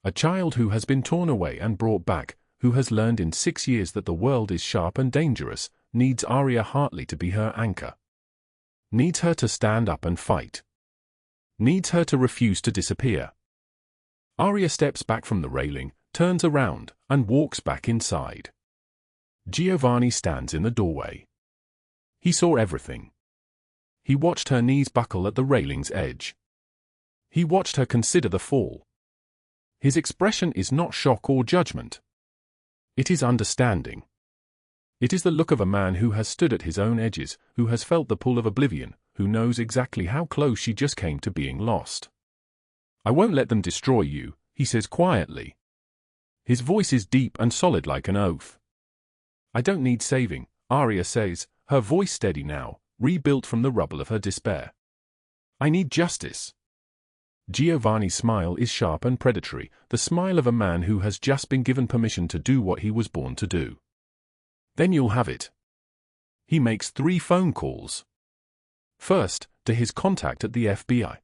A child who has been torn away and brought back, who has learned in 6 years that the world is sharp and dangerous, needs Aria Hartley to be her anchor. Needs her to stand up and fight. Needs her to refuse to disappear. Aria steps back from the railing, turns around, and walks back inside. Giovanni stands in the doorway. He saw everything. He watched her knees buckle at the railing's edge. He watched her consider the fall. His expression is not shock or judgment. It is understanding. It is the look of a man who has stood at his own edges, who has felt the pull of oblivion, who knows exactly how close she just came to being lost. I won't let them destroy you, he says quietly. His voice is deep and solid like an oath. I don't need saving, Aria says, her voice steady now, rebuilt from the rubble of her despair. I need justice. Giovanni's smile is sharp and predatory, the smile of a man who has just been given permission to do what he was born to do. Then you'll have it. He makes 3 phone calls. First, to his contact at the FBI.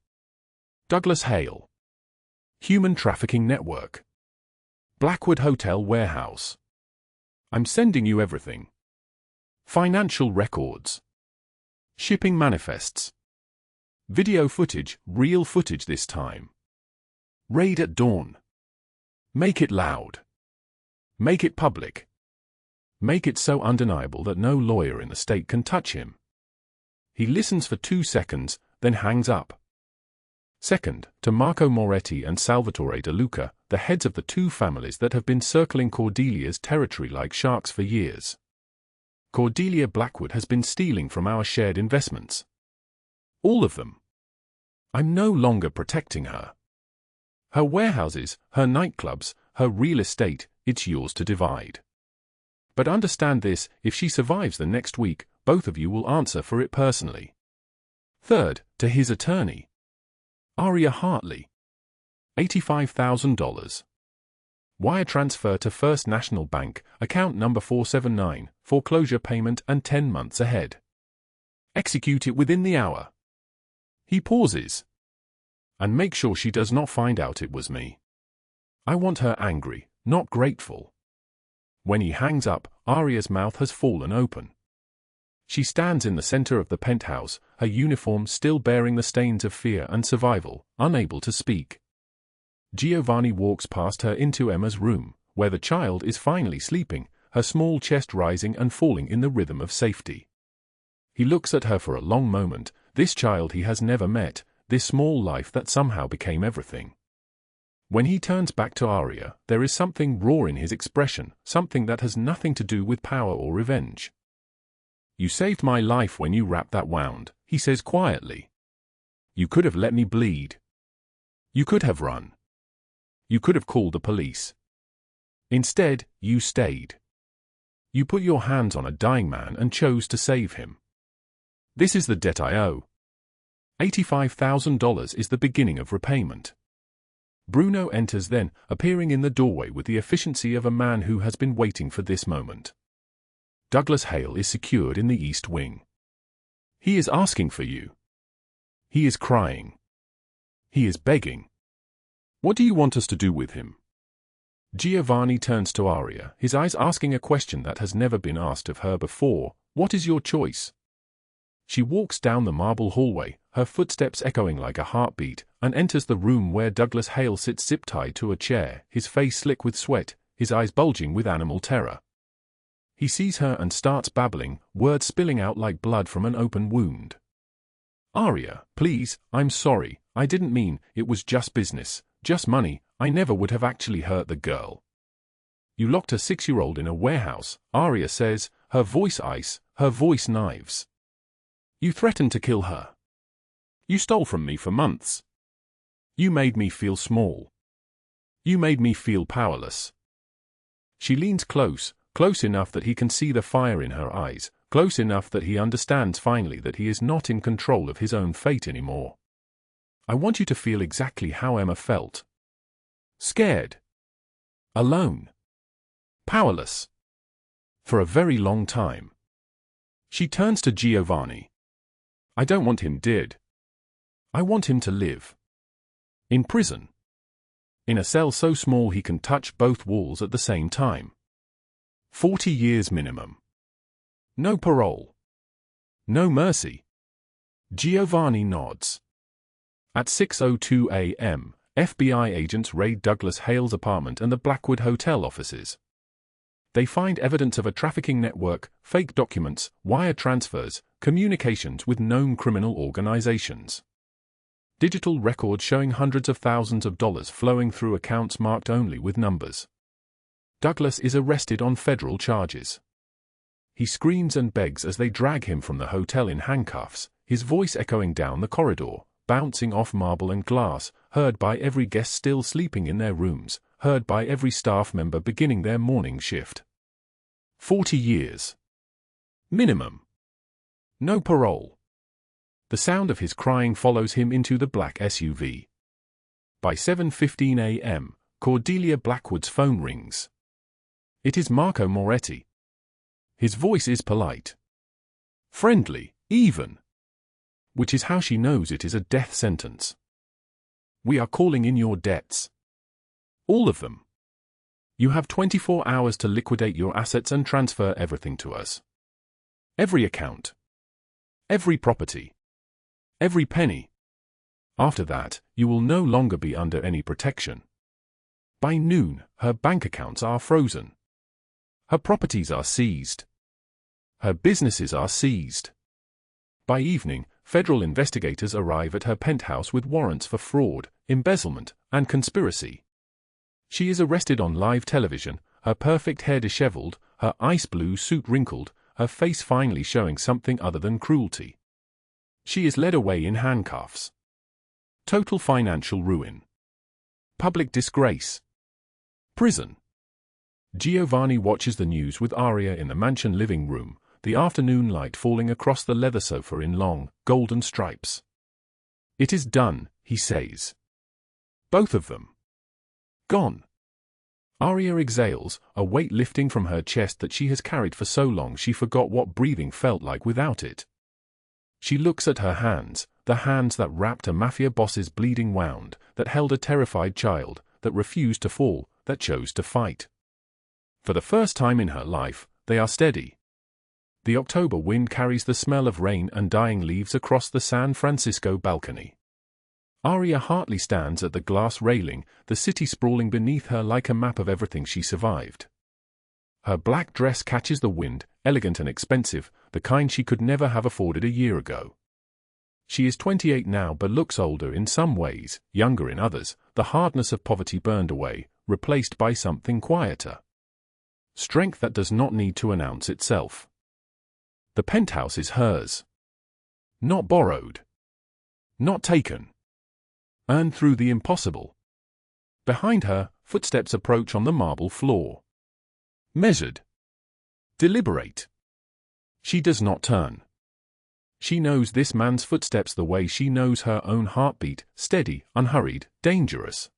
Douglas Hale. Human Trafficking Network. Blackwood Hotel Warehouse. I'm sending you everything. Financial records. Shipping manifests. Video footage, real footage this time. Raid at dawn. Make it loud. Make it public. Make it so undeniable that no lawyer in the state can touch him. He listens for 2 seconds, then hangs up. Second, to Marco Moretti and Salvatore De Luca, the heads of the 2 families that have been circling Cordelia's territory like sharks for years. Cordelia Blackwood has been stealing from our shared investments. All of them. I'm no longer protecting her. Her warehouses, her nightclubs, her real estate, it's yours to divide. But understand this, if she survives the next week, both of you will answer for it personally. Third, to his attorney, Aria Hartley, $85,000. Wire transfer to First National Bank, account number 479, foreclosure payment and 10 months ahead. Execute it within the hour. He pauses. And make sure she does not find out it was me. I want her angry, not grateful. When he hangs up, Aria's mouth has fallen open. She stands in the center of the penthouse, her uniform still bearing the stains of fear and survival, unable to speak. Giovanni walks past her into Emma's room, where the child is finally sleeping, her small chest rising and falling in the rhythm of safety. He looks at her for a long moment, this child he has never met, this small life that somehow became everything. When he turns back to Aria, there is something raw in his expression, something that has nothing to do with power or revenge. You saved my life when you wrapped that wound, he says quietly. You could have let me bleed. You could have run. You could have called the police. Instead, you stayed. You put your hands on a dying man and chose to save him. This is the debt I owe. $85,000 is the beginning of repayment. Bruno enters then, appearing in the doorway with the efficiency of a man who has been waiting for this moment. Douglas Hale is secured in the East Wing. He is asking for you. He is crying. He is begging. What do you want us to do with him? Giovanni turns to Aria, his eyes asking a question that has never been asked of her before. What is your choice? She walks down the marble hallway, her footsteps echoing like a heartbeat, and enters the room where Douglas Hale sits zip-tied to a chair, his face slick with sweat, his eyes bulging with animal terror. He sees her and starts babbling, words spilling out like blood from an open wound. Aria, please, I'm sorry, I didn't mean, it was just business, just money, I never would have actually hurt the girl. You locked a 6-year-old in a warehouse, Aria says, her voice ice, her voice knives. You threatened to kill her. You stole from me for months. You made me feel small. You made me feel powerless. She leans close, close enough that he can see the fire in her eyes, close enough that he understands finally that he is not in control of his own fate anymore. I want you to feel exactly how Emma felt. Scared. Alone. Powerless. For a very long time. She turns to Giovanni. I don't want him dead. I want him to live. In prison. In a cell so small he can touch both walls at the same time. 40 years minimum. No parole. No mercy. Giovanni nods. At 6:02 a.m., FBI agents raid Douglas Hale's apartment and the Blackwood Hotel offices. They find evidence of a trafficking network, fake documents, wire transfers, communications with known criminal organizations. Digital records showing hundreds of thousands of dollars flowing through accounts marked only with numbers. Douglas is arrested on federal charges. He screams and begs as they drag him from the hotel in handcuffs, his voice echoing down the corridor, bouncing off marble and glass, heard by every guest still sleeping in their rooms, heard by every staff member beginning their morning shift. 40 years. Minimum. No parole. The sound of his crying follows him into the black SUV. By 7:15 a.m., Cordelia Blackwood's phone rings. It is Marco Moretti. His voice is polite. Friendly, even. Which is how she knows it is a death sentence. We are calling in your debts. All of them. You have 24 hours to liquidate your assets and transfer everything to us. Every account. Every property. Every penny. After that, you will no longer be under any protection. By noon, her bank accounts are frozen. Her properties are seized. Her businesses are seized. By evening, federal investigators arrive at her penthouse with warrants for fraud, embezzlement, and conspiracy. She is arrested on live television, her perfect hair disheveled, her ice blue suit wrinkled, her face finally showing something other than cruelty. She is led away in handcuffs. Total financial ruin. Public disgrace. Prison. Giovanni watches the news with Aria in the mansion living room, the afternoon light falling across the leather sofa in long, golden stripes. "It is done," he says. "Both of them. Gone." Aria exhales, a weight lifting from her chest that she has carried for so long she forgot what breathing felt like without it. She looks at her hands, the hands that wrapped a Mafia boss's bleeding wound, that held a terrified child, that refused to fall, that chose to fight. For the first time in her life, they are steady. The October wind carries the smell of rain and dying leaves across the San Francisco balcony. Aria Hartley stands at the glass railing, the city sprawling beneath her like a map of everything she survived. Her black dress catches the wind, elegant and expensive, the kind she could never have afforded a year ago. She is 28 now but looks older in some ways, younger in others, the hardness of poverty burned away, replaced by something quieter. Strength that does not need to announce itself. The penthouse is hers. Not borrowed. Not taken. Earned through the impossible. Behind her, footsteps approach on the marble floor. Measured. Deliberate. She does not turn. She knows this man's footsteps the way she knows her own heartbeat, steady, unhurried, dangerous.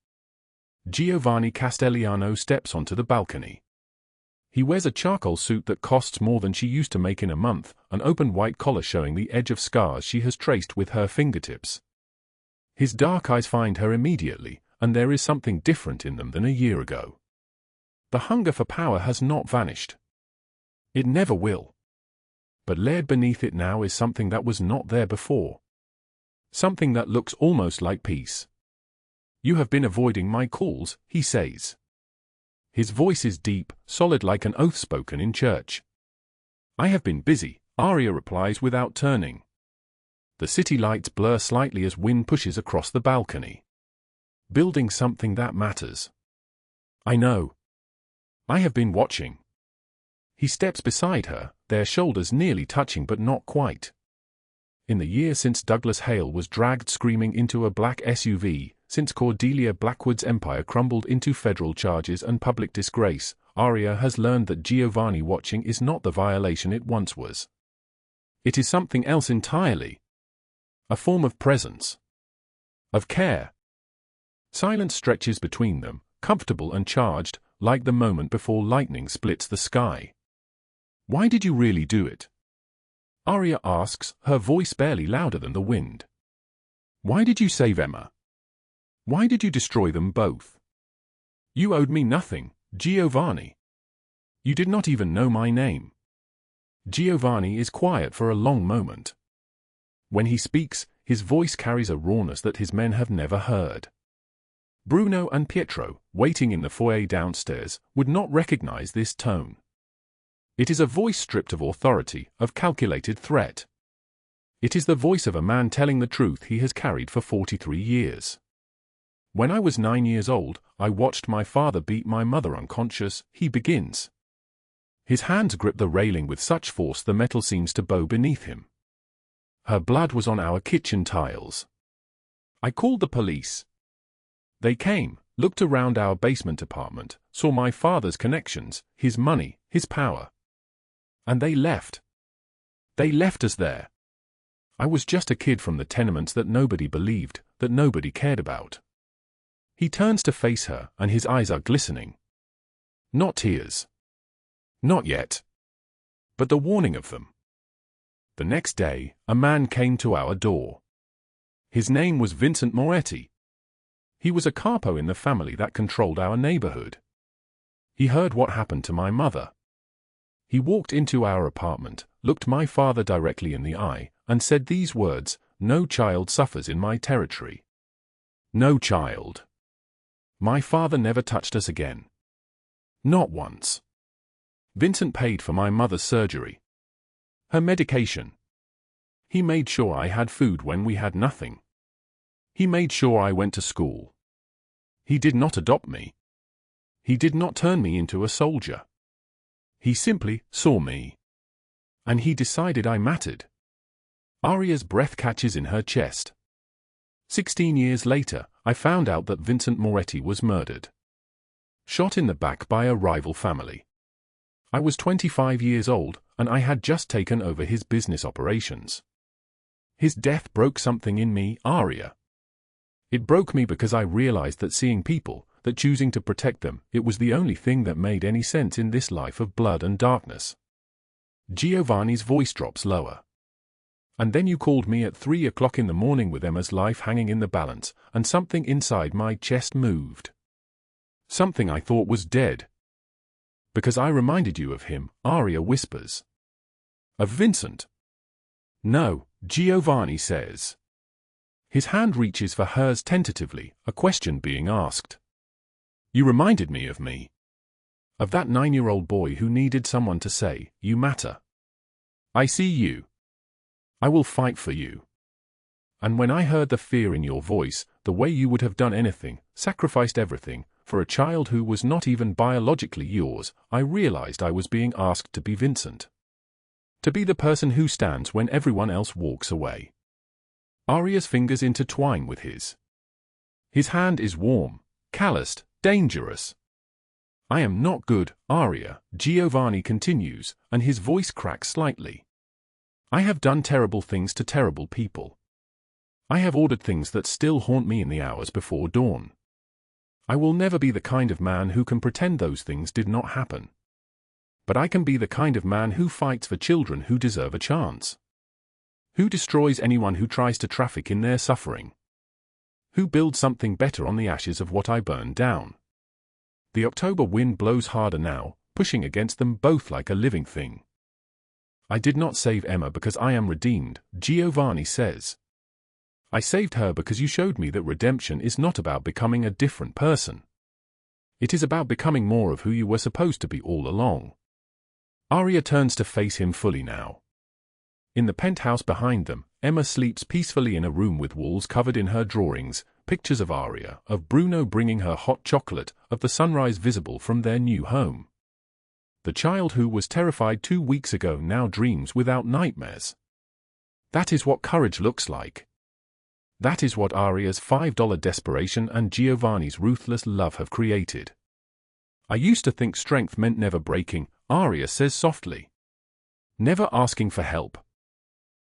Giovanni Castelliano steps onto the balcony. He wears a charcoal suit that costs more than she used to make in a month, an open white collar showing the edge of scars she has traced with her fingertips. His dark eyes find her immediately, and there is something different in them than a year ago. The hunger for power has not vanished. It never will. But layered beneath it now is something that was not there before. Something that looks almost like peace. "You have been avoiding my calls," he says. His voice is deep, solid like an oath spoken in church. "I have been busy," Aria replies without turning. The city lights blur slightly as wind pushes across the balcony. "Building something that matters." "I know. I have been watching." He steps beside her, their shoulders nearly touching but not quite. In the year since Douglas Hale was dragged screaming into a black SUV, since Cordelia Blackwood's empire crumbled into federal charges and public disgrace, Aria has learned that Giovanni watching is not the violation it once was. It is something else entirely. A form of presence. Of care. Silence stretches between them, comfortable and charged, like the moment before lightning splits the sky. "Why did you really do it?" Aria asks, her voice barely louder than the wind. "Why did you save Emma? Why did you destroy them both? You owed me nothing, Giovanni. You did not even know my name." Giovanni is quiet for a long moment. When he speaks, his voice carries a rawness that his men have never heard. Bruno and Pietro, waiting in the foyer downstairs, would not recognize this tone. It is a voice stripped of authority, of calculated threat. It is the voice of a man telling the truth he has carried for 43 years. "When I was 9 years old, I watched my father beat my mother unconscious," he begins. His hands grip the railing with such force the metal seems to bow beneath him. "Her blood was on our kitchen tiles. I called the police. They came, looked around our basement apartment, saw my father's connections, his money, his power. And they left. They left us there. I was just a kid from the tenements that nobody believed, that nobody cared about." He turns to face her, and his eyes are glistening. Not tears. Not yet. But the warning of them. "The next day, a man came to our door. His name was Vincent Moretti. He was a capo in the family that controlled our neighborhood. He heard what happened to my mother. He walked into our apartment, looked my father directly in the eye, and said these words, 'No child suffers in my territory. No child.' My father never touched us again. Not once. Vincent paid for my mother's surgery. Her medication. He made sure I had food when we had nothing. He made sure I went to school. He did not adopt me. He did not turn me into a soldier. He simply saw me. And he decided I mattered. Aria's breath catches in her chest. 16 years later, I found out that Vincent Moretti was murdered. Shot in the back by a rival family. I was 25 years old, and I had just taken over his business operations. His death broke something in me, Aria. It broke me because I realized that seeing people, that choosing to protect them, it was the only thing that made any sense in this life of blood and darkness. Giovanni's voice drops lower. And then you called me at 3 o'clock in the morning with Emma's life hanging in the balance, and something inside my chest moved. Something I thought was dead. Because I reminded you of him, Aria whispers. Of Vincent. No, Giovanni says. His hand reaches for hers tentatively, a question being asked. You reminded me of me. Of that 9-year-old boy who needed someone to say, you matter. I see you. I will fight for you. And when I heard the fear in your voice, the way you would have done anything, sacrificed everything, for a child who was not even biologically yours, I realized I was being asked to be Vincent. To be the person who stands when everyone else walks away. Aria's fingers intertwine with his. His hand is warm, calloused, dangerous. I am not good, Aria, Giovanni continues, and his voice cracks slightly. I have done terrible things to terrible people. I have ordered things that still haunt me in the hours before dawn. I will never be the kind of man who can pretend those things did not happen. But I can be the kind of man who fights for children who deserve a chance. Who destroys anyone who tries to traffic in their suffering? Who builds something better on the ashes of what I burned down? The October wind blows harder now, pushing against them both like a living thing. I did not save Emma because I am redeemed, Giovanni says. I saved her because you showed me that redemption is not about becoming a different person. It is about becoming more of who you were supposed to be all along. Aria turns to face him fully now. In the penthouse behind them, Emma sleeps peacefully in a room with walls covered in her drawings, pictures of Aria, of Bruno bringing her hot chocolate, of the sunrise visible from their new home. The child who was terrified 2 weeks ago now dreams without nightmares. That is what courage looks like. That is what Aria's $5 desperation and Giovanni's ruthless love have created. I used to think strength meant never breaking, Aria says softly. Never asking for help.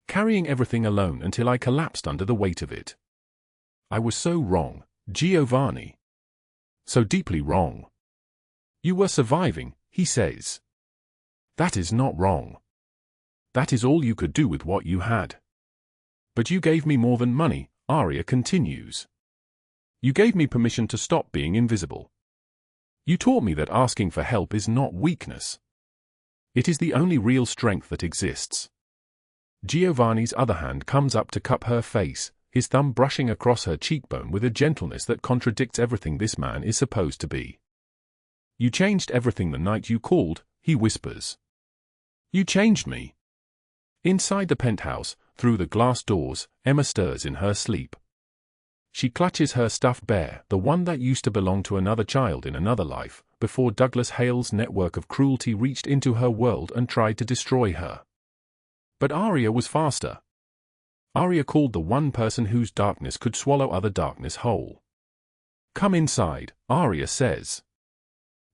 Carrying everything alone until I collapsed under the weight of it. I was so wrong, Giovanni. So deeply wrong. You were surviving, he says. That is not wrong. That is all you could do with what you had. But you gave me more than money, Aria continues. You gave me permission to stop being invisible. You taught me that asking for help is not weakness. It is the only real strength that exists. Giovanni's other hand comes up to cup her face, his thumb brushing across her cheekbone with a gentleness that contradicts everything this man is supposed to be. You changed everything the night you called, he whispers. You changed me. Inside the penthouse, through the glass doors, Emma stirs in her sleep. She clutches her stuffed bear, the one that used to belong to another child in another life, before Douglas Hale's network of cruelty reached into her world and tried to destroy her. But Aria was faster. Aria called the one person whose darkness could swallow other darkness whole. Come inside, Aria says.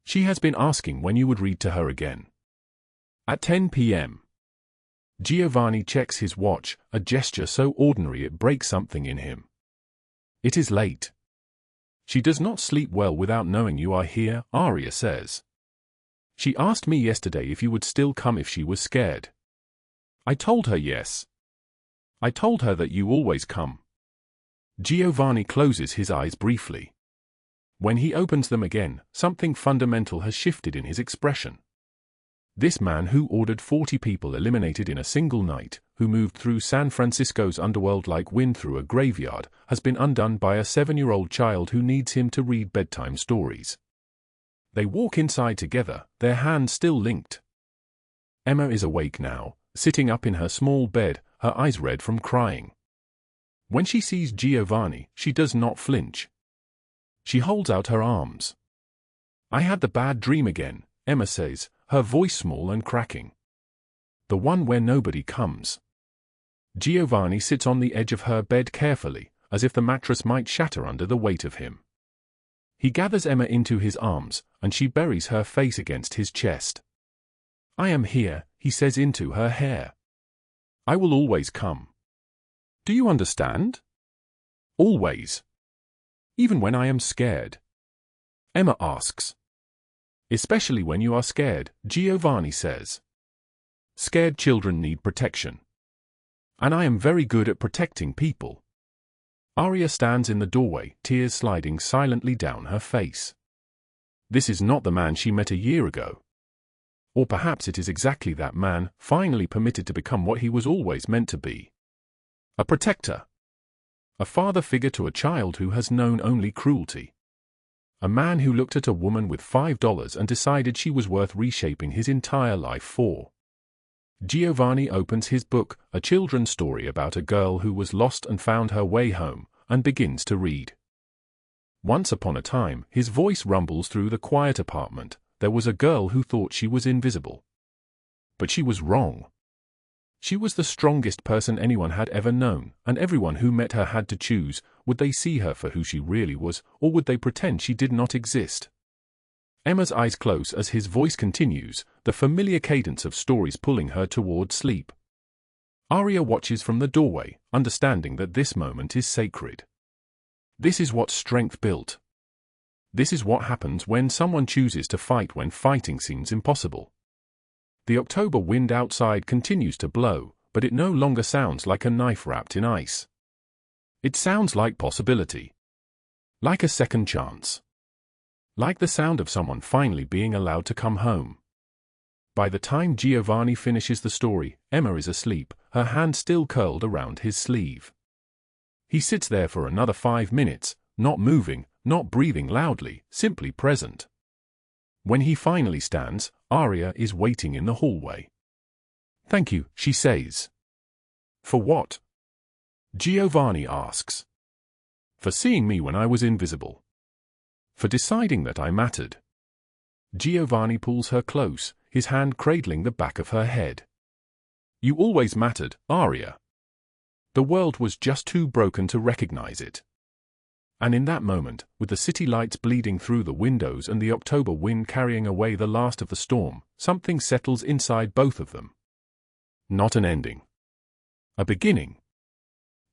She has been asking when you would read to her again. At 10 p.m. Giovanni checks his watch, a gesture so ordinary it breaks something in him. It is late. She does not sleep well without knowing you are here, Aria says. She asked me yesterday if you would still come if she was scared. I told her yes. I told her that you always come. Giovanni closes his eyes briefly. When he opens them again, something fundamental has shifted in his expression. This man who ordered 40 people eliminated in a single night, who moved through San Francisco's underworld like wind through a graveyard, has been undone by a 7-year-old child who needs him to read bedtime stories. They walk inside together, their hands still linked. Emma is awake now, sitting up in her small bed, her eyes red from crying. When she sees Giovanni, she does not flinch. She holds out her arms. "I had the bad dream again," Emma says, her voice small and cracking. "The one where nobody comes." Giovanni sits on the edge of her bed carefully, as if the mattress might shatter under the weight of him. He gathers Emma into his arms, and she buries her face against his chest. "I am here," he says into her hair. "I will always come. Do you understand? Always. Even when I am scared." Emma asks. "Especially when you are scared," Giovanni says. "Scared children need protection. And I am very good at protecting people." Aria stands in the doorway, tears sliding silently down her face. This is not the man she met a year ago. Or perhaps it is exactly that man, finally permitted to become what he was always meant to be. A protector. A father figure to a child who has known only cruelty. A man who looked at a woman with $5 and decided she was worth reshaping his entire life for. Giovanni opens his book, a children's story about a girl who was lost and found her way home, and begins to read. Once upon a time, his voice rumbles through the quiet apartment, there was a girl who thought she was invisible. But she was wrong. She was the strongest person anyone had ever known, and everyone who met her had to choose, would they see her for who she really was, or would they pretend she did not exist? Emma's eyes close as his voice continues, the familiar cadence of stories pulling her toward sleep. Aria watches from the doorway, understanding that this moment is sacred. This is what strength built. This is what happens when someone chooses to fight when fighting seems impossible. The October wind outside continues to blow, but it no longer sounds like a knife wrapped in ice. It sounds like possibility. Like a second chance. Like the sound of someone finally being allowed to come home. By the time Giovanni finishes the story, Emma is asleep, her hand still curled around his sleeve. He sits there for another 5 minutes, not moving, not breathing loudly, simply present. When he finally stands, Aria is waiting in the hallway. "Thank you," she says. "For what?" Giovanni asks. "For seeing me when I was invisible. For deciding that I mattered." Giovanni pulls her close, his hand cradling the back of her head. "You always mattered, Aria. The world was just too broken to recognize it." And in that moment, with the city lights bleeding through the windows and the October wind carrying away the last of the storm, something settles inside both of them. Not an ending. A beginning.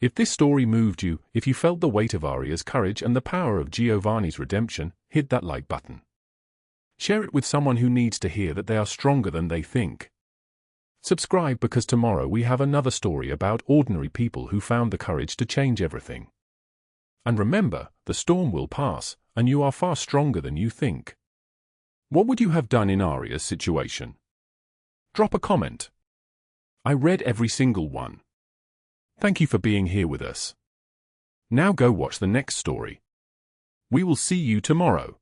If this story moved you, if you felt the weight of Aria's courage and the power of Giovanni's redemption, hit that like button. Share it with someone who needs to hear that they are stronger than they think. Subscribe because tomorrow we have another story about ordinary people who found the courage to change everything. And remember, the storm will pass, and you are far stronger than you think. What would you have done in Aria's situation? Drop a comment. I read every single one. Thank you for being here with us. Now go watch the next story. We will see you tomorrow.